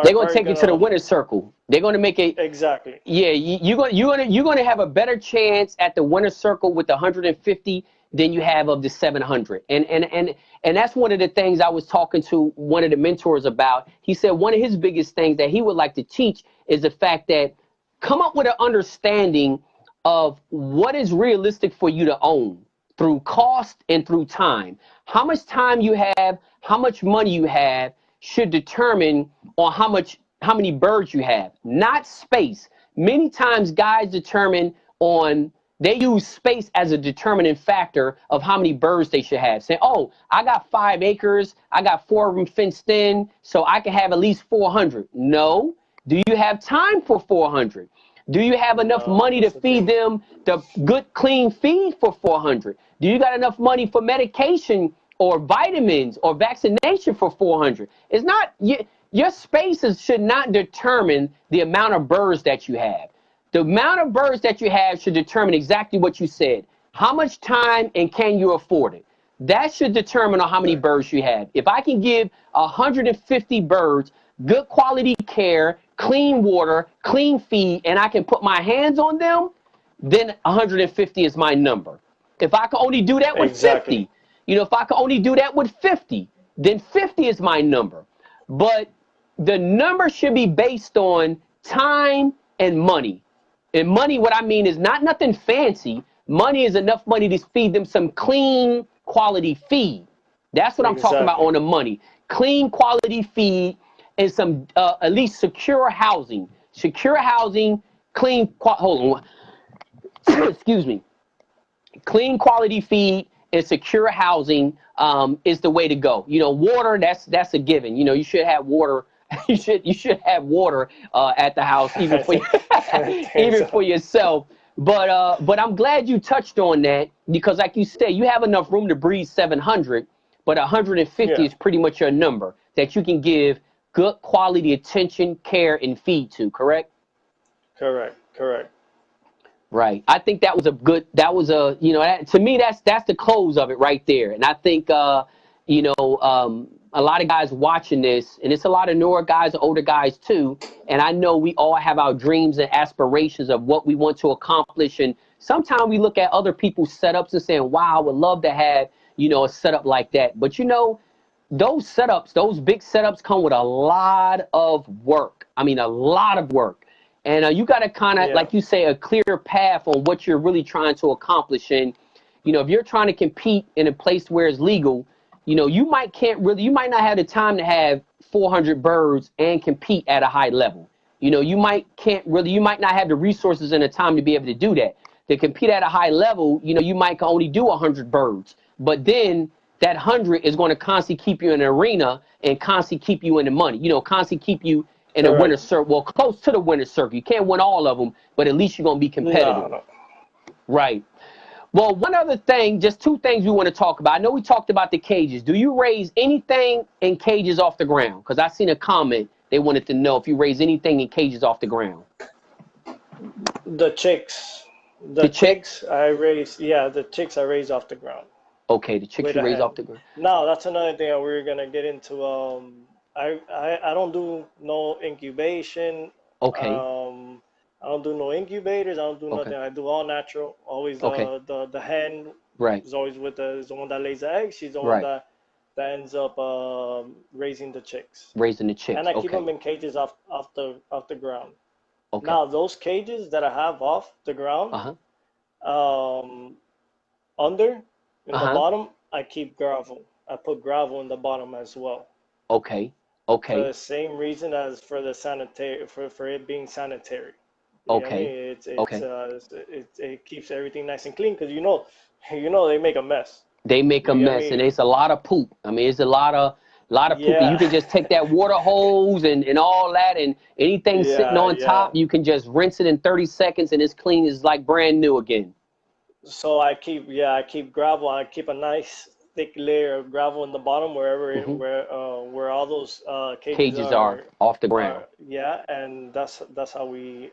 They're gonna probably take you to the gonna winner's circle. They're gonna make it. exactly. Yeah, you're gonna have a better chance at the winner's circle with the 150 than you have of the 700. And that's one of the things I was talking to one of the mentors about. He said one of his biggest things that he would like to teach is the fact that come up with an understanding of what is realistic for you to own through cost and through time. How much time you have, how much money you have should determine on how many birds you have, not space. Many times guys determine on they use space as a determining factor of how many birds they should have. Saying, oh, I got 5 acres, I got 4 of them fenced in, so I can have at least 400. No. Do you have time for 400? Do you have enough No, money to that's the feed thing. them the good, clean feed for 400? Do you got enough money for medication or vitamins or vaccination for 400? It's not, your spaces should not determine the amount of birds that you have. The amount of birds that you have should determine exactly what you said. How much time and can you afford it? That should determine on how many Exactly. birds you have. If I can give 150 birds good quality care, clean water, clean feed, and I can put my hands on them, then 150 is my number. If I can only do that with Exactly. 50, if I can only do that with 50, then 50 is my number. But the number should be based on time and money. And money, what I mean is not nothing fancy. Money is enough money to feed them some clean quality feed. That's what I'm talking about Exactly. on the money. Clean quality feed and some at least secure housing. Secure housing, hold on. Excuse me. Clean quality feed and secure housing is the way to go. Water, that's a given. You should have water. You should have water at the house, even I for think, I think even for so. yourself. But I'm glad you touched on that, because like you said, you have enough room to breed 700, but 150 Yeah. is pretty much your number that you can give good quality attention, care, and feed to. Correct? Correct. Correct. Right. I think that was to me, that's the close of it right there. And I think, you know, um, a lot of guys watching this, and it's a lot of newer guys, older guys too. And I know we all have our dreams and aspirations of what we want to accomplish. And sometimes we look at other people's setups and saying, wow, I would love to have, you know, a setup like that. But, you know, those setups, those big setups come with a lot of work. I mean, a lot of work. And you got to kind of, like you say, a clear path on what you're really trying to accomplish. And, you know, if you're trying to compete in a place where it's legal, you know, you might not have the time to have 400 birds and compete at a high level. You know, you might not have the resources and the time to be able to do that. To compete at a high level, you know, you might only do 100 birds, but then that 100 is going to constantly keep you in an arena and constantly keep you in the money, you know, constantly keep you in a winner's circle, well, close to the winner's circle. You can't win all of them, but at least you're going to be competitive. No. Right. Well, one other thing, just two things we want to talk about. I know we talked about the cages. Do you raise anything in cages off the ground? Because I seen a comment. They wanted to know if you raise anything in cages off the ground. The chicks. The chicks I raise, the chicks I raise off the ground. Okay, the chicks you raise off the ground. No, that's another thing that we're going to get into. I don't do no incubation. Okay. I don't do no incubators. I don't do nothing. I do all natural. Always the hen is always with the one that lays the eggs. She's the one that ends up raising the chicks. Raising the chicks. And I keep them in cages off the ground. Okay. Now those cages that I have off the ground, under in the bottom, I keep gravel. I put gravel in the bottom as well. Okay. Okay. For the same reason as for the sanitary, for it being sanitary. Okay. It keeps everything nice and clean because you know they make a mess. They make a mess, and it's a lot of poop. I mean, it's a lot of poop. And you can just take that water hose and all that, and anything sitting on top, you can just rinse it in 30 seconds, and it's clean. It's like brand new again. So I keep gravel. I keep a nice thick layer of gravel in the bottom where all those cages are off the ground. And that's how we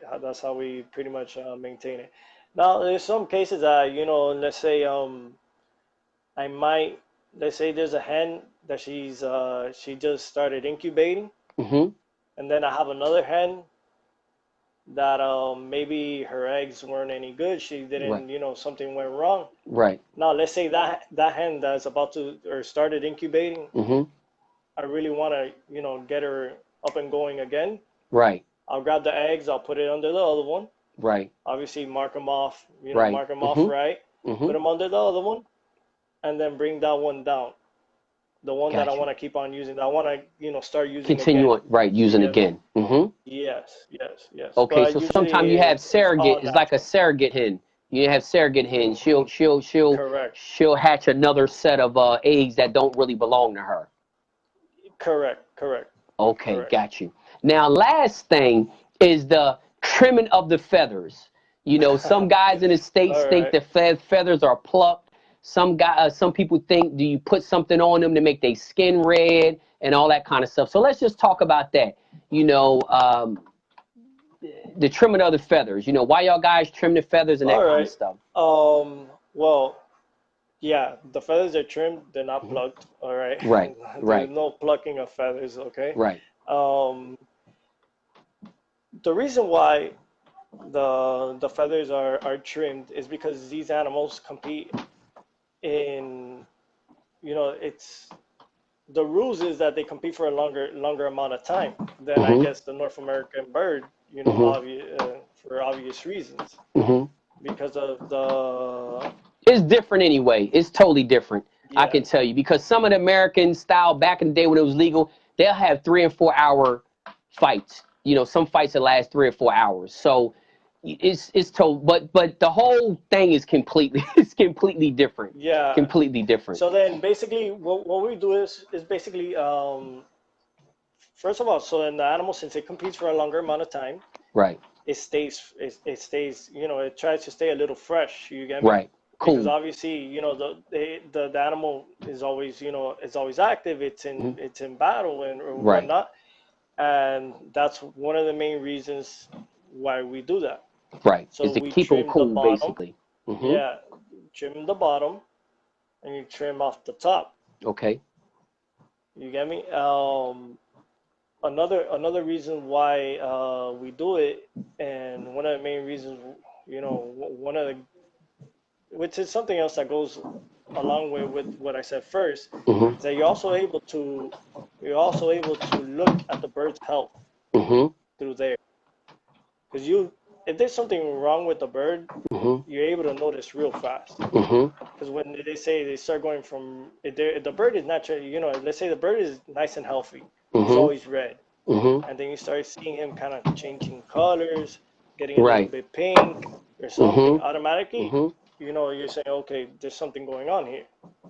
pretty much maintain it. Now there's some cases that let's say let's say there's a hen that she just started incubating, and then I have another hen that maybe her eggs weren't any good. She didn't, something went wrong. Right. Now, let's say that hen that's about to or started incubating, I really want to, get her up and going again. Right. I'll grab the eggs. I'll put it under the other one. Right. Obviously, mark them off. Mark them off right. Put them under the other one, and then bring that one down. The one that I want to keep on using, I want to, start using. Continue again. Using again. Yes. Okay, but so sometimes you have surrogate. It's like a surrogate hen. You have surrogate hen. She'll hatch another set of eggs that don't really belong to her. Correct. Okay, got you. Now, last thing is the trimming of the feathers. Some guys in the States think the feathers are plucked. Some people think, do you put something on them to make their skin red and all that kind of stuff? So let's just talk about that. The trimming of the feathers. Why y'all guys trim the feathers and that kind of stuff? Well, yeah, the feathers are trimmed. They're not plucked. All right. Right. There's no plucking of feathers. Okay. Right. The reason why the feathers are trimmed is because these animals compete in, it's the rules is that they compete for a longer amount of time than I guess the North American bird, for obvious reasons, because of the. It's different anyway. It's totally different. I can tell you, because some of the American style back in the day when it was legal, they'll have 3 and 4 hour fights. Some fights that last 3 or 4 hours. So it's told, but the whole thing is completely different. Yeah, completely different. So then basically what we do is basically first of all, so then the animal, since it competes for a longer amount of time, right, it stays it tries to stay a little fresh, you get me? Right. Cool. Because obviously, the animal is always, it's always active, it's in battle or whatnot. And that's one of the main reasons why we do that. Right. So is to keep them cool, basically. Yeah. Trim the bottom, and you trim off the top. Okay. You get me? Another reason why we do it, and one of the main reasons, one of the, which is something else that goes along with what I said first, is that you're also able to look at the bird's health through there. Because if there's something wrong with the bird, you're able to notice real fast. Because when they say they start going from, if the bird is natural, let's say the bird is nice and healthy, he's always red, and then you start seeing him kind of changing colors, getting a little bit pink or something, automatically, you're saying, okay, there's something going on here.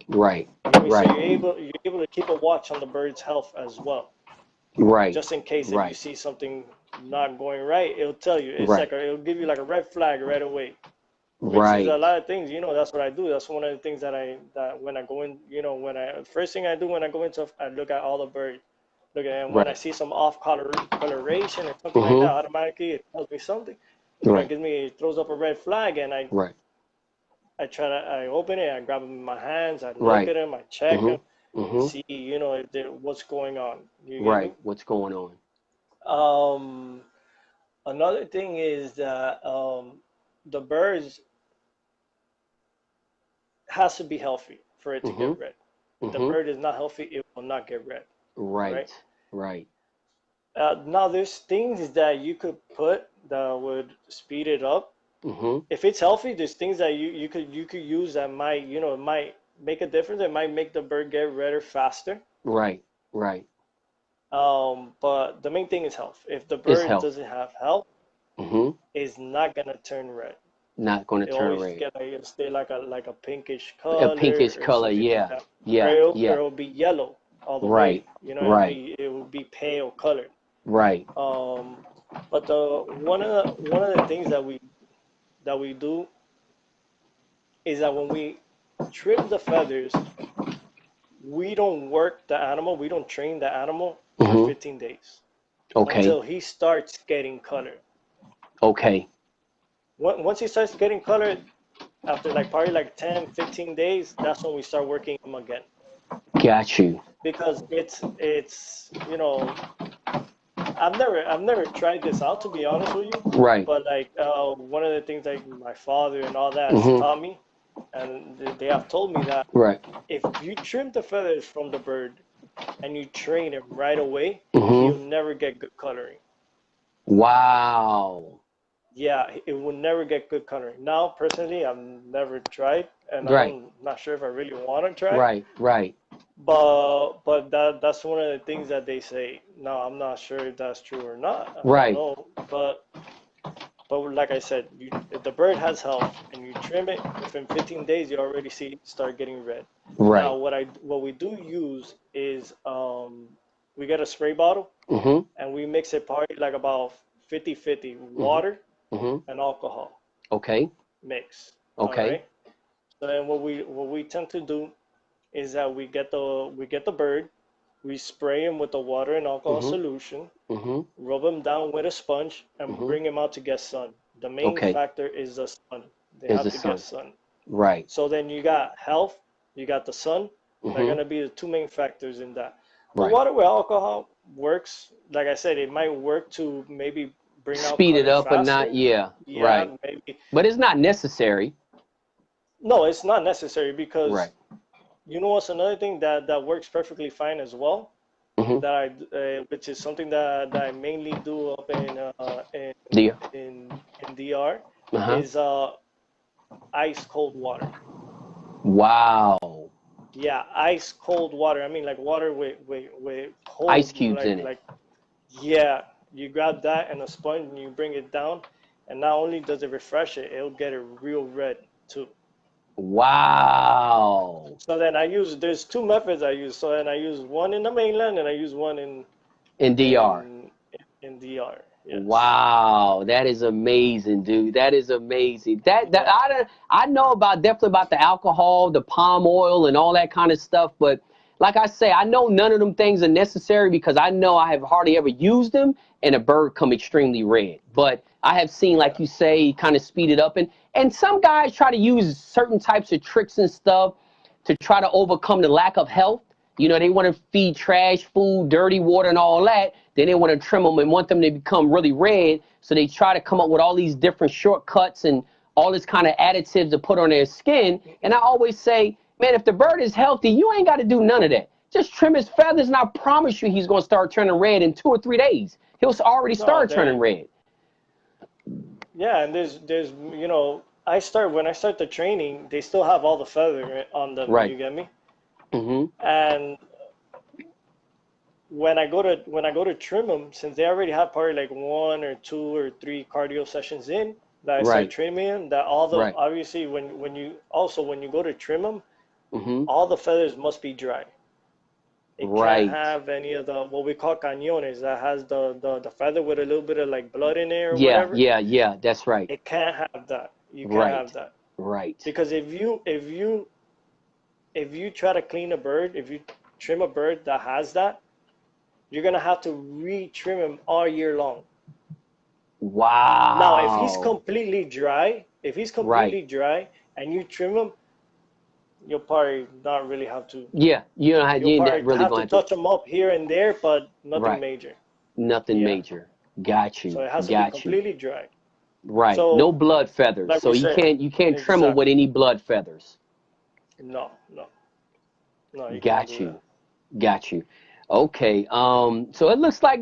Right. So you're able to keep a watch on the bird's health as well. Right. Just in case if you see something not going right, it'll tell you. It's like it'll give you like a red flag right away. Which is a lot of things, that's what I do. That's one of the things that when I go in, first thing I do when I go into, I look at all the birds. And when I see some off coloration or something like that, automatically it tells me something. It throws up a red flag, and I open it, I grab them in my hands, I look at them, I check them, see, what's going on. What's going on? Another thing is that the birds has to be healthy for it to get red. If the bird is not healthy, it will not get red. Right. Now there's things that you could put that would speed it up. If it's healthy, there's things that you could use that might might make a difference. It might make the bird get redder faster. Right. But the main thing is health. If the bird doesn't have health, it's not gonna turn red. Not going to turn red. It'll stay like a pinkish color. A pinkish color, yeah. Or it'll be yellow all the way. It will be pale colored. Right. But one of the things that we do is that when we trim the feathers, we don't work the animal. We don't train the animal for 15 days. Okay. Until he starts getting colored. Okay. Once he starts getting colored, after probably 10, 15 days, that's when we start working him again. Got you. Because it's I've never tried this out, to be honest with you. Right. But one of the things my father and all that has taught me, and they have told me that if you trim the feathers from the bird and you train him right away, you'll never get good coloring. Wow. Yeah, it will never get good coloring. Now, personally, I've never tried, and I'm not sure if I really want to try. Right. But that's one of the things that they say. Now, I'm not sure if that's true or not. I don't know. But like I said, if the bird has health and you trim it, within 15 days, you already see it start getting red. Right. Now, what we do use is we get a spray bottle, and we mix it probably about 50-50 water and alcohol. Okay. Mix. Okay. Right? So then what we tend to do is that we get the bird, we spray him with the water and alcohol solution, rub him down with a sponge, and bring him out to get sun. The main factor is the sun. They have to get sun. Right. So then you got health, you got the sun. They're gonna be the two main factors in that. The water with alcohol works. Like I said, it might work to maybe bring out speed it up, faster. but not right. Maybe. But it's not necessary. No, it's not necessary because you know what's another thing that works perfectly fine as well. That which is something that I mainly do up in DR is ice cold water. Wow. Yeah, ice cold water. I mean, water with cold ice cubes in it. Yeah, you grab that and a sponge and you bring it down, and not only does it refresh it, it'll get it real red too. Wow. So then there's two methods I use. So then I use one in the mainland and I use one in DR. In DR. Yes. Wow, that is amazing, dude. That is amazing. I know definitely about the alcohol, the palm oil, and all that kind of stuff. But like I say, I know none of them things are necessary because I know I have hardly ever used them, and a bird come extremely red. But I have seen, like you say, kind of speed it up, and some guys try to use certain types of tricks and stuff to try to overcome the lack of health. You know, they want to feed trash food, dirty water, and all that. Then they want to trim them and want them to become really red. So they try to come up with all these different shortcuts and all this kind of additives to put on their skin. And I always say, man, if the bird is healthy, you ain't got to do none of that. Just trim his feathers, and I promise you he's going to start turning red in 2 or 3 days. He'll already start turning red. Yeah, and there's you know, when I start the training, they still have all the feather on them. Right. You get me? Mm-hmm. And when I go to trim them, since they already have probably like 1 or 2 or 3 cardio sessions in that I start trimming them, that all the obviously when you go to trim them, all the feathers must be dry. It can't have any of the what we call cañones that has the feather with a little bit of like blood in there or whatever. Yeah, that's right. It can't have that. You can't have that. Right. Because if you try to clean a bird, if you trim a bird that has that, you're gonna have to re-trim him all year long. Wow. Now, if he's completely dry, and you trim him, you'll probably not really have to. Yeah, you're not really have to touch them up here and there, but nothing major. Nothing major. Got you. So it has to be completely dry. Right. So, no blood feathers. Like so you can't trim them with any blood feathers. No. You got you. Okay. So it looks like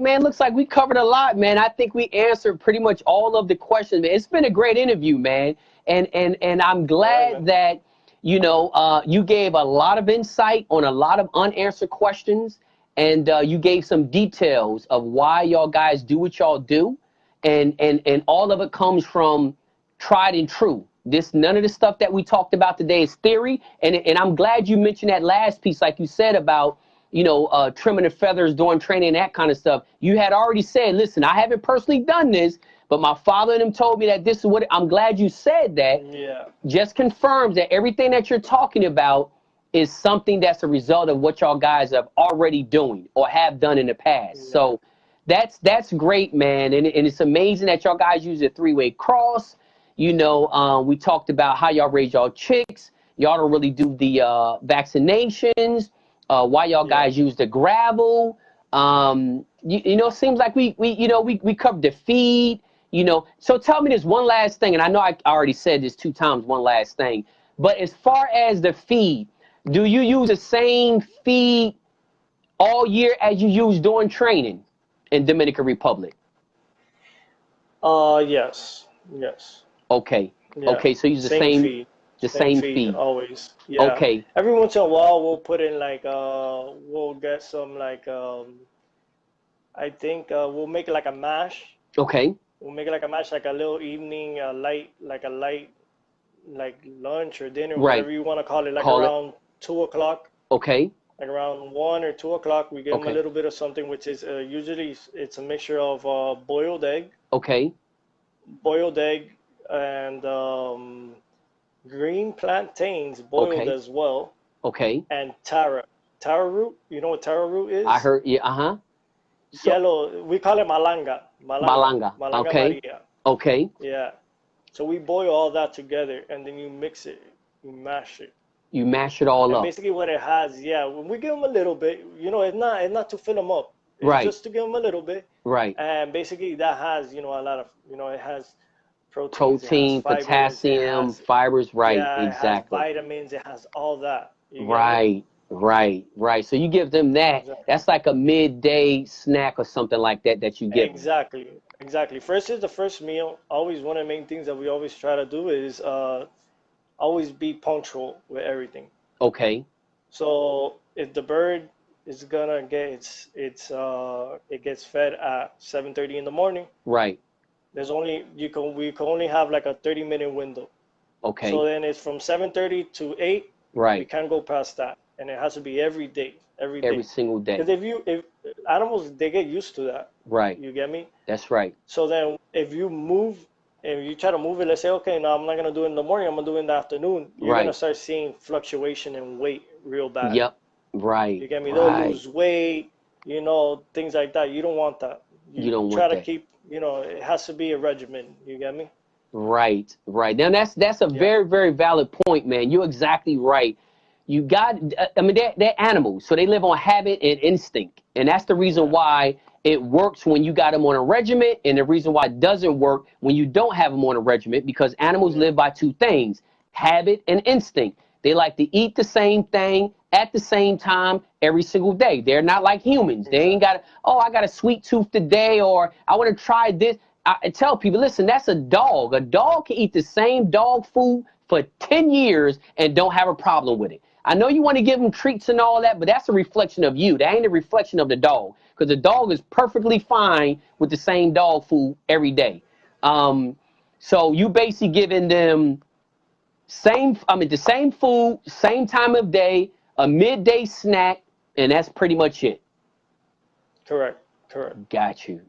we covered a lot, man. I think we answered pretty much all of the questions, man. It's been a great interview, man. And I'm glad that, you know, you gave a lot of insight on a lot of unanswered questions, and you gave some details of why y'all guys do what y'all do, and all of it comes from tried and true. None of the stuff that we talked about today is theory, and I'm glad you mentioned that last piece, like you said about, you know, trimming the feathers during training, that kind of stuff. You had already said, listen, I haven't personally done this, but my father and them told me that this is what. I'm glad you said that. Yeah. Just confirms that everything that you're talking about is something that's a result of what y'all guys are already doing or have done in the past. Yeah. So that's great, man. And it's amazing that y'all guys use a 3-way cross. You know, we talked about how y'all raise y'all chicks. Y'all don't really do the vaccinations. Why y'all guys use the gravel. You know, it seems like we covered the feed. You know, so tell me this one last thing, and I know I already said this 2 times, one last thing, but as far as the feed, do you use the same feed all year as you use during training in Dominican Republic? Yes. Okay. Yeah. Okay, so you use the same feed. The same feed always. Yeah. Okay. Every once in a while, we'll put in like we'll get some like I think we'll make it like a mash. Okay. We'll make it like a mash, like a little evening light like lunch or dinner, whatever you want to call it, like around 2 o'clock. Okay. Like around 1 or 2 o'clock, we give them a little bit of something, which is usually it's a mixture of boiled egg. Okay. Boiled egg and green plantains boiled as well. Okay. And taro root. You know what taro root is? I heard. Yeah. Yellow. We call it malanga. Malanga. Okay. Maria. Okay. Yeah. So we boil all that together, and then you mix it. You mash it. You mash it all up. Basically, what it has, when we give them a little bit, you know, it's not to fill them up. It's just to give them a little bit. Right. And basically, that has, you know, a lot of, you know, it has protein, fibers, potassium, fibers. Right. Yeah, exactly. It has vitamins. It has all that. Right. So you give them that. Exactly. That's like a midday snack or something like that you give them. Exactly. First is the first meal. Always one of the main things that we always try to do is always be punctual with everything. Okay. So if the bird is gonna get it gets fed at 7:30 in the morning. Right. There's only we can only have like a 30-minute window. Okay. So then it's from 7:30 to 8. Right. We can't go past that, and it has to be every day. Every single day. Because if animals, they get used to that. Right. You get me? That's right. So then if you try to move it, let's say, okay, no, I'm not gonna do it in the morning, I'm gonna do it in the afternoon. You're gonna start seeing fluctuation in weight real bad. Yep. Right. You get me? They'll lose weight, you know, things like that. You don't want that. You don't want that. Try to keep, you know, it has to be a regimen. You get me? Right. Now that's a very, very valid point, man. You're exactly right. you got, I mean, they're animals, so they live on habit and instinct. And that's the reason why it works when you got them on a regiment, and the reason why it doesn't work when you don't have them on a regiment, because animals live by two things, habit and instinct. They like to eat the same thing at the same time every single day. They're not like humans. They ain't got, oh, I got a sweet tooth today, or I want to try this. I tell people, listen, that's a dog. A dog can eat the same dog food for 10 years and don't have a problem with it. I know you want to give them treats and all that, but that's a reflection of you. That ain't a reflection of the dog, because the dog is perfectly fine with the same dog food every day. So you basically giving them the same food, same time of day, a midday snack, and that's pretty much it. Correct. Got you.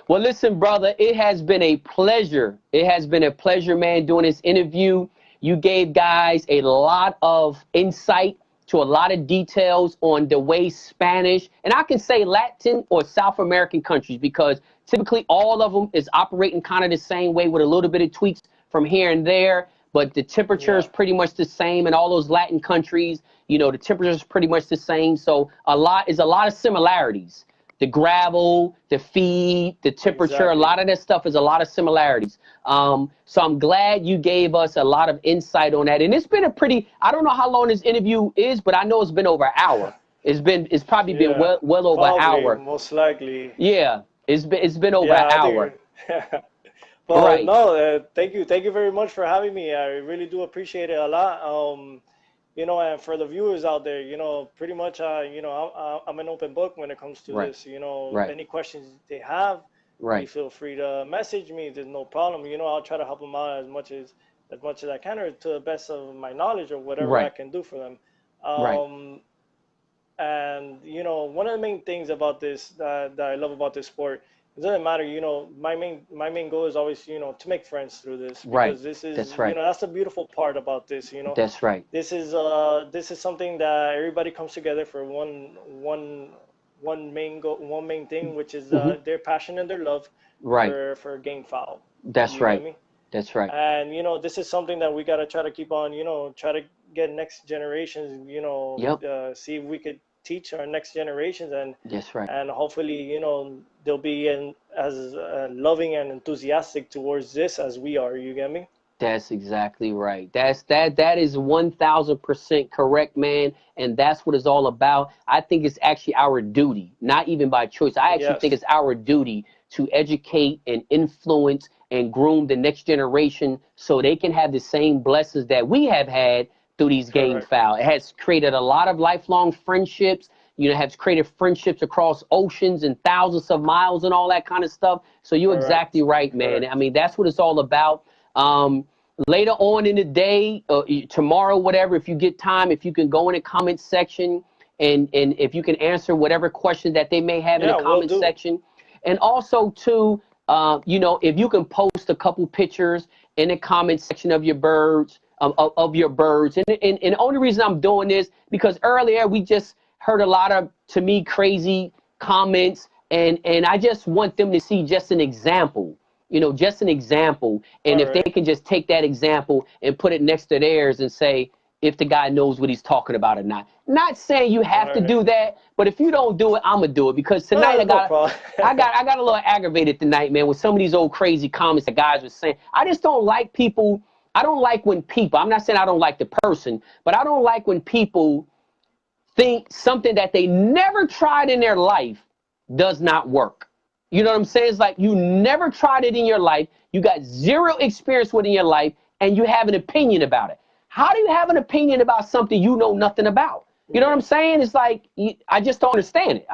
Well, listen, brother, it has been a pleasure. It has been a pleasure, man, doing this interview. You gave guys a lot of insight to a lot of details on the way Spanish, and I can say Latin or South American countries, because typically all of them is operating kind of the same way with a little bit of tweaks from here and there, but the temperature is pretty much the same in all those Latin countries. You know, the temperature is pretty much the same. So a lot of similarities. The gravel, the feed, the temperature, a lot of that stuff is a lot of similarities. So I'm glad you gave us a lot of insight on that. And it's been I don't know how long this interview is, but I know it's been over an hour. It's probably been well over an hour. Most likely. Yeah, it's been over an hour. Well, no, thank you very much for having me. I really do appreciate it a lot. You know, and for the viewers out there, you know, pretty much, you know, I'm an open book when it comes to this. You know, any questions they have, you feel free to message me. There's no problem. You know, I'll try to help them out as much as I can, or to the best of my knowledge, or whatever I can do for them. And you know, one of the main things about this that I love about this sport, it doesn't matter, you know, my main goal is always, you know, to make friends through this, because this is, you know, that's the beautiful part about this, you know. This is something that everybody comes together for one main thing, which is their passion and their love for game fowl. That's right. And you know, this is something that we got to try to keep on, you know, try to get next generations, you know, see if we could teach our next generations, and and hopefully, you know, they'll be as loving and enthusiastic towards this as we are. You get me? That's exactly right. That is 1000% correct, man. And that's what it's all about. I think it's actually our duty, not even by choice. I actually think it's our duty to educate and influence and groom the next generation so they can have the same blessings that we have had through these game fowl. It has created a lot of lifelong friendships, you know, has created friendships across oceans and thousands of miles and all that kind of stuff. So you're exactly right, man. I mean, that's what it's all about. Later on in the day, tomorrow, whatever, if you get time, if you can go in the comment section and if you can answer whatever question that they may have in the comment section. And also, too, you know, if you can post a couple pictures in the comment section of your birds, of your birds. And the only reason I'm doing this, because earlier we just heard a lot of, to me, crazy comments, and I just want them to see just an example, you know, just an example. And if they can just take that example and put it next to theirs and say if the guy knows what he's talking about or not. Not saying you have to do that, but if you don't do it, I'm gonna do it, because tonight I got a little aggravated tonight, man, with some of these old crazy comments that guys were saying. I just don't like people. I don't like when people, I'm not saying I don't like the person, but I don't like when people think something that they never tried in their life does not work. You know what I'm saying? It's like you never tried it in your life. You got zero experience with it in your life, and you have an opinion about it. How do you have an opinion about something you know nothing about? You know what I'm saying? It's like, I just don't understand it.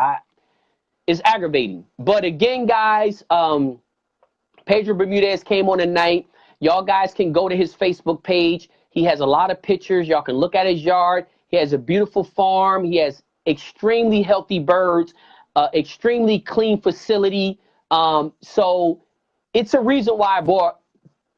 It's aggravating. But again, guys, Pedro Bermudez came on tonight. Y'all guys can go to his Facebook page. He has a lot of pictures. Y'all can look at his yard. He has a beautiful farm. He has extremely healthy birds, extremely clean facility. So it's a reason why I brought,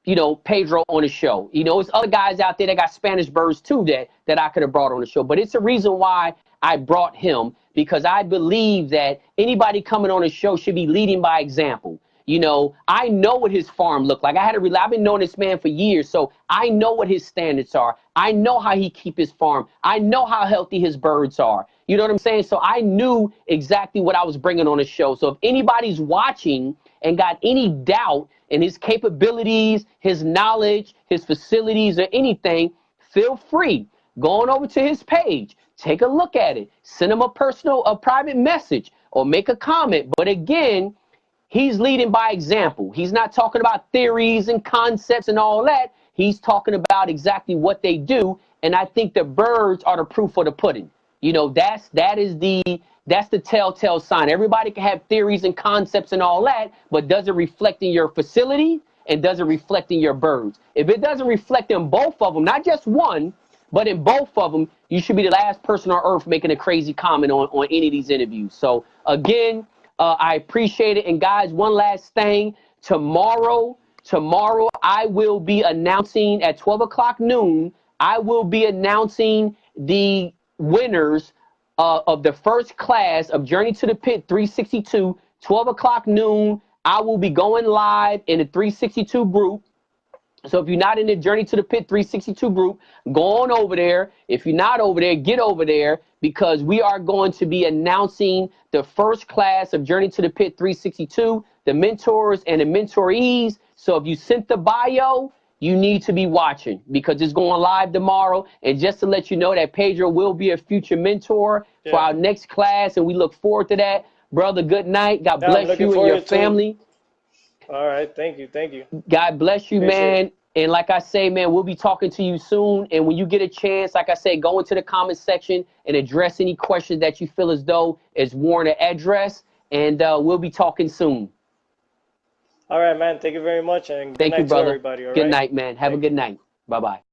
you know, Pedro on the show. You know, there's other guys out there that got Spanish birds too that I could have brought on the show. But it's a reason why I brought him, because I believe that anybody coming on the show should be leading by example. You know, I know what his farm looked like. I've been knowing this man for years, so I know what his standards are. I know how he keep his farm. I know how healthy his birds are. You know what I'm saying? So I knew exactly what I was bringing on the show. So if anybody's watching and got any doubt in his capabilities, his knowledge, his facilities, or anything, feel free. Go on over to his page. Take a look at it. Send him a private message or make a comment. But again, he's leading by example. He's not talking about theories and concepts and all that. He's talking about exactly what they do. And I think the birds are the proof of the pudding. You know, that's the telltale sign. Everybody can have theories and concepts and all that, but does it reflect in your facility and does it reflect in your birds? If it doesn't reflect in both of them, not just one, but in both of them, you should be the last person on earth making a crazy comment on any of these interviews. So again, I appreciate it. And guys, one last thing. Tomorrow, I will be announcing at 12 o'clock noon, I will be announcing the winners of the first class of Journey to the Pit 362, 12 o'clock noon. I will be going live in the 362 group. So if you're not in the Journey to the Pit 362 group, go on over there. If you're not over there, get over there, because we are going to be announcing the first class of Journey to the Pit 362, the mentors and the mentorees. So if you sent the bio, you need to be watching because it's going live tomorrow. And just to let you know that Pedro will be a future mentor for our next class, and we look forward to that. Brother, good night. God bless you and your family. All right. Thank you. Thank you. God bless you, man. And like I say, man, we'll be talking to you soon. And when you get a chance, like I say, go into the comment section and address any questions that you feel as though is warranted address. And we'll be talking soon. All right, man. Thank you very much. And thank you, brother. To everybody. All good right? night, man. Have a good night. Bye-bye.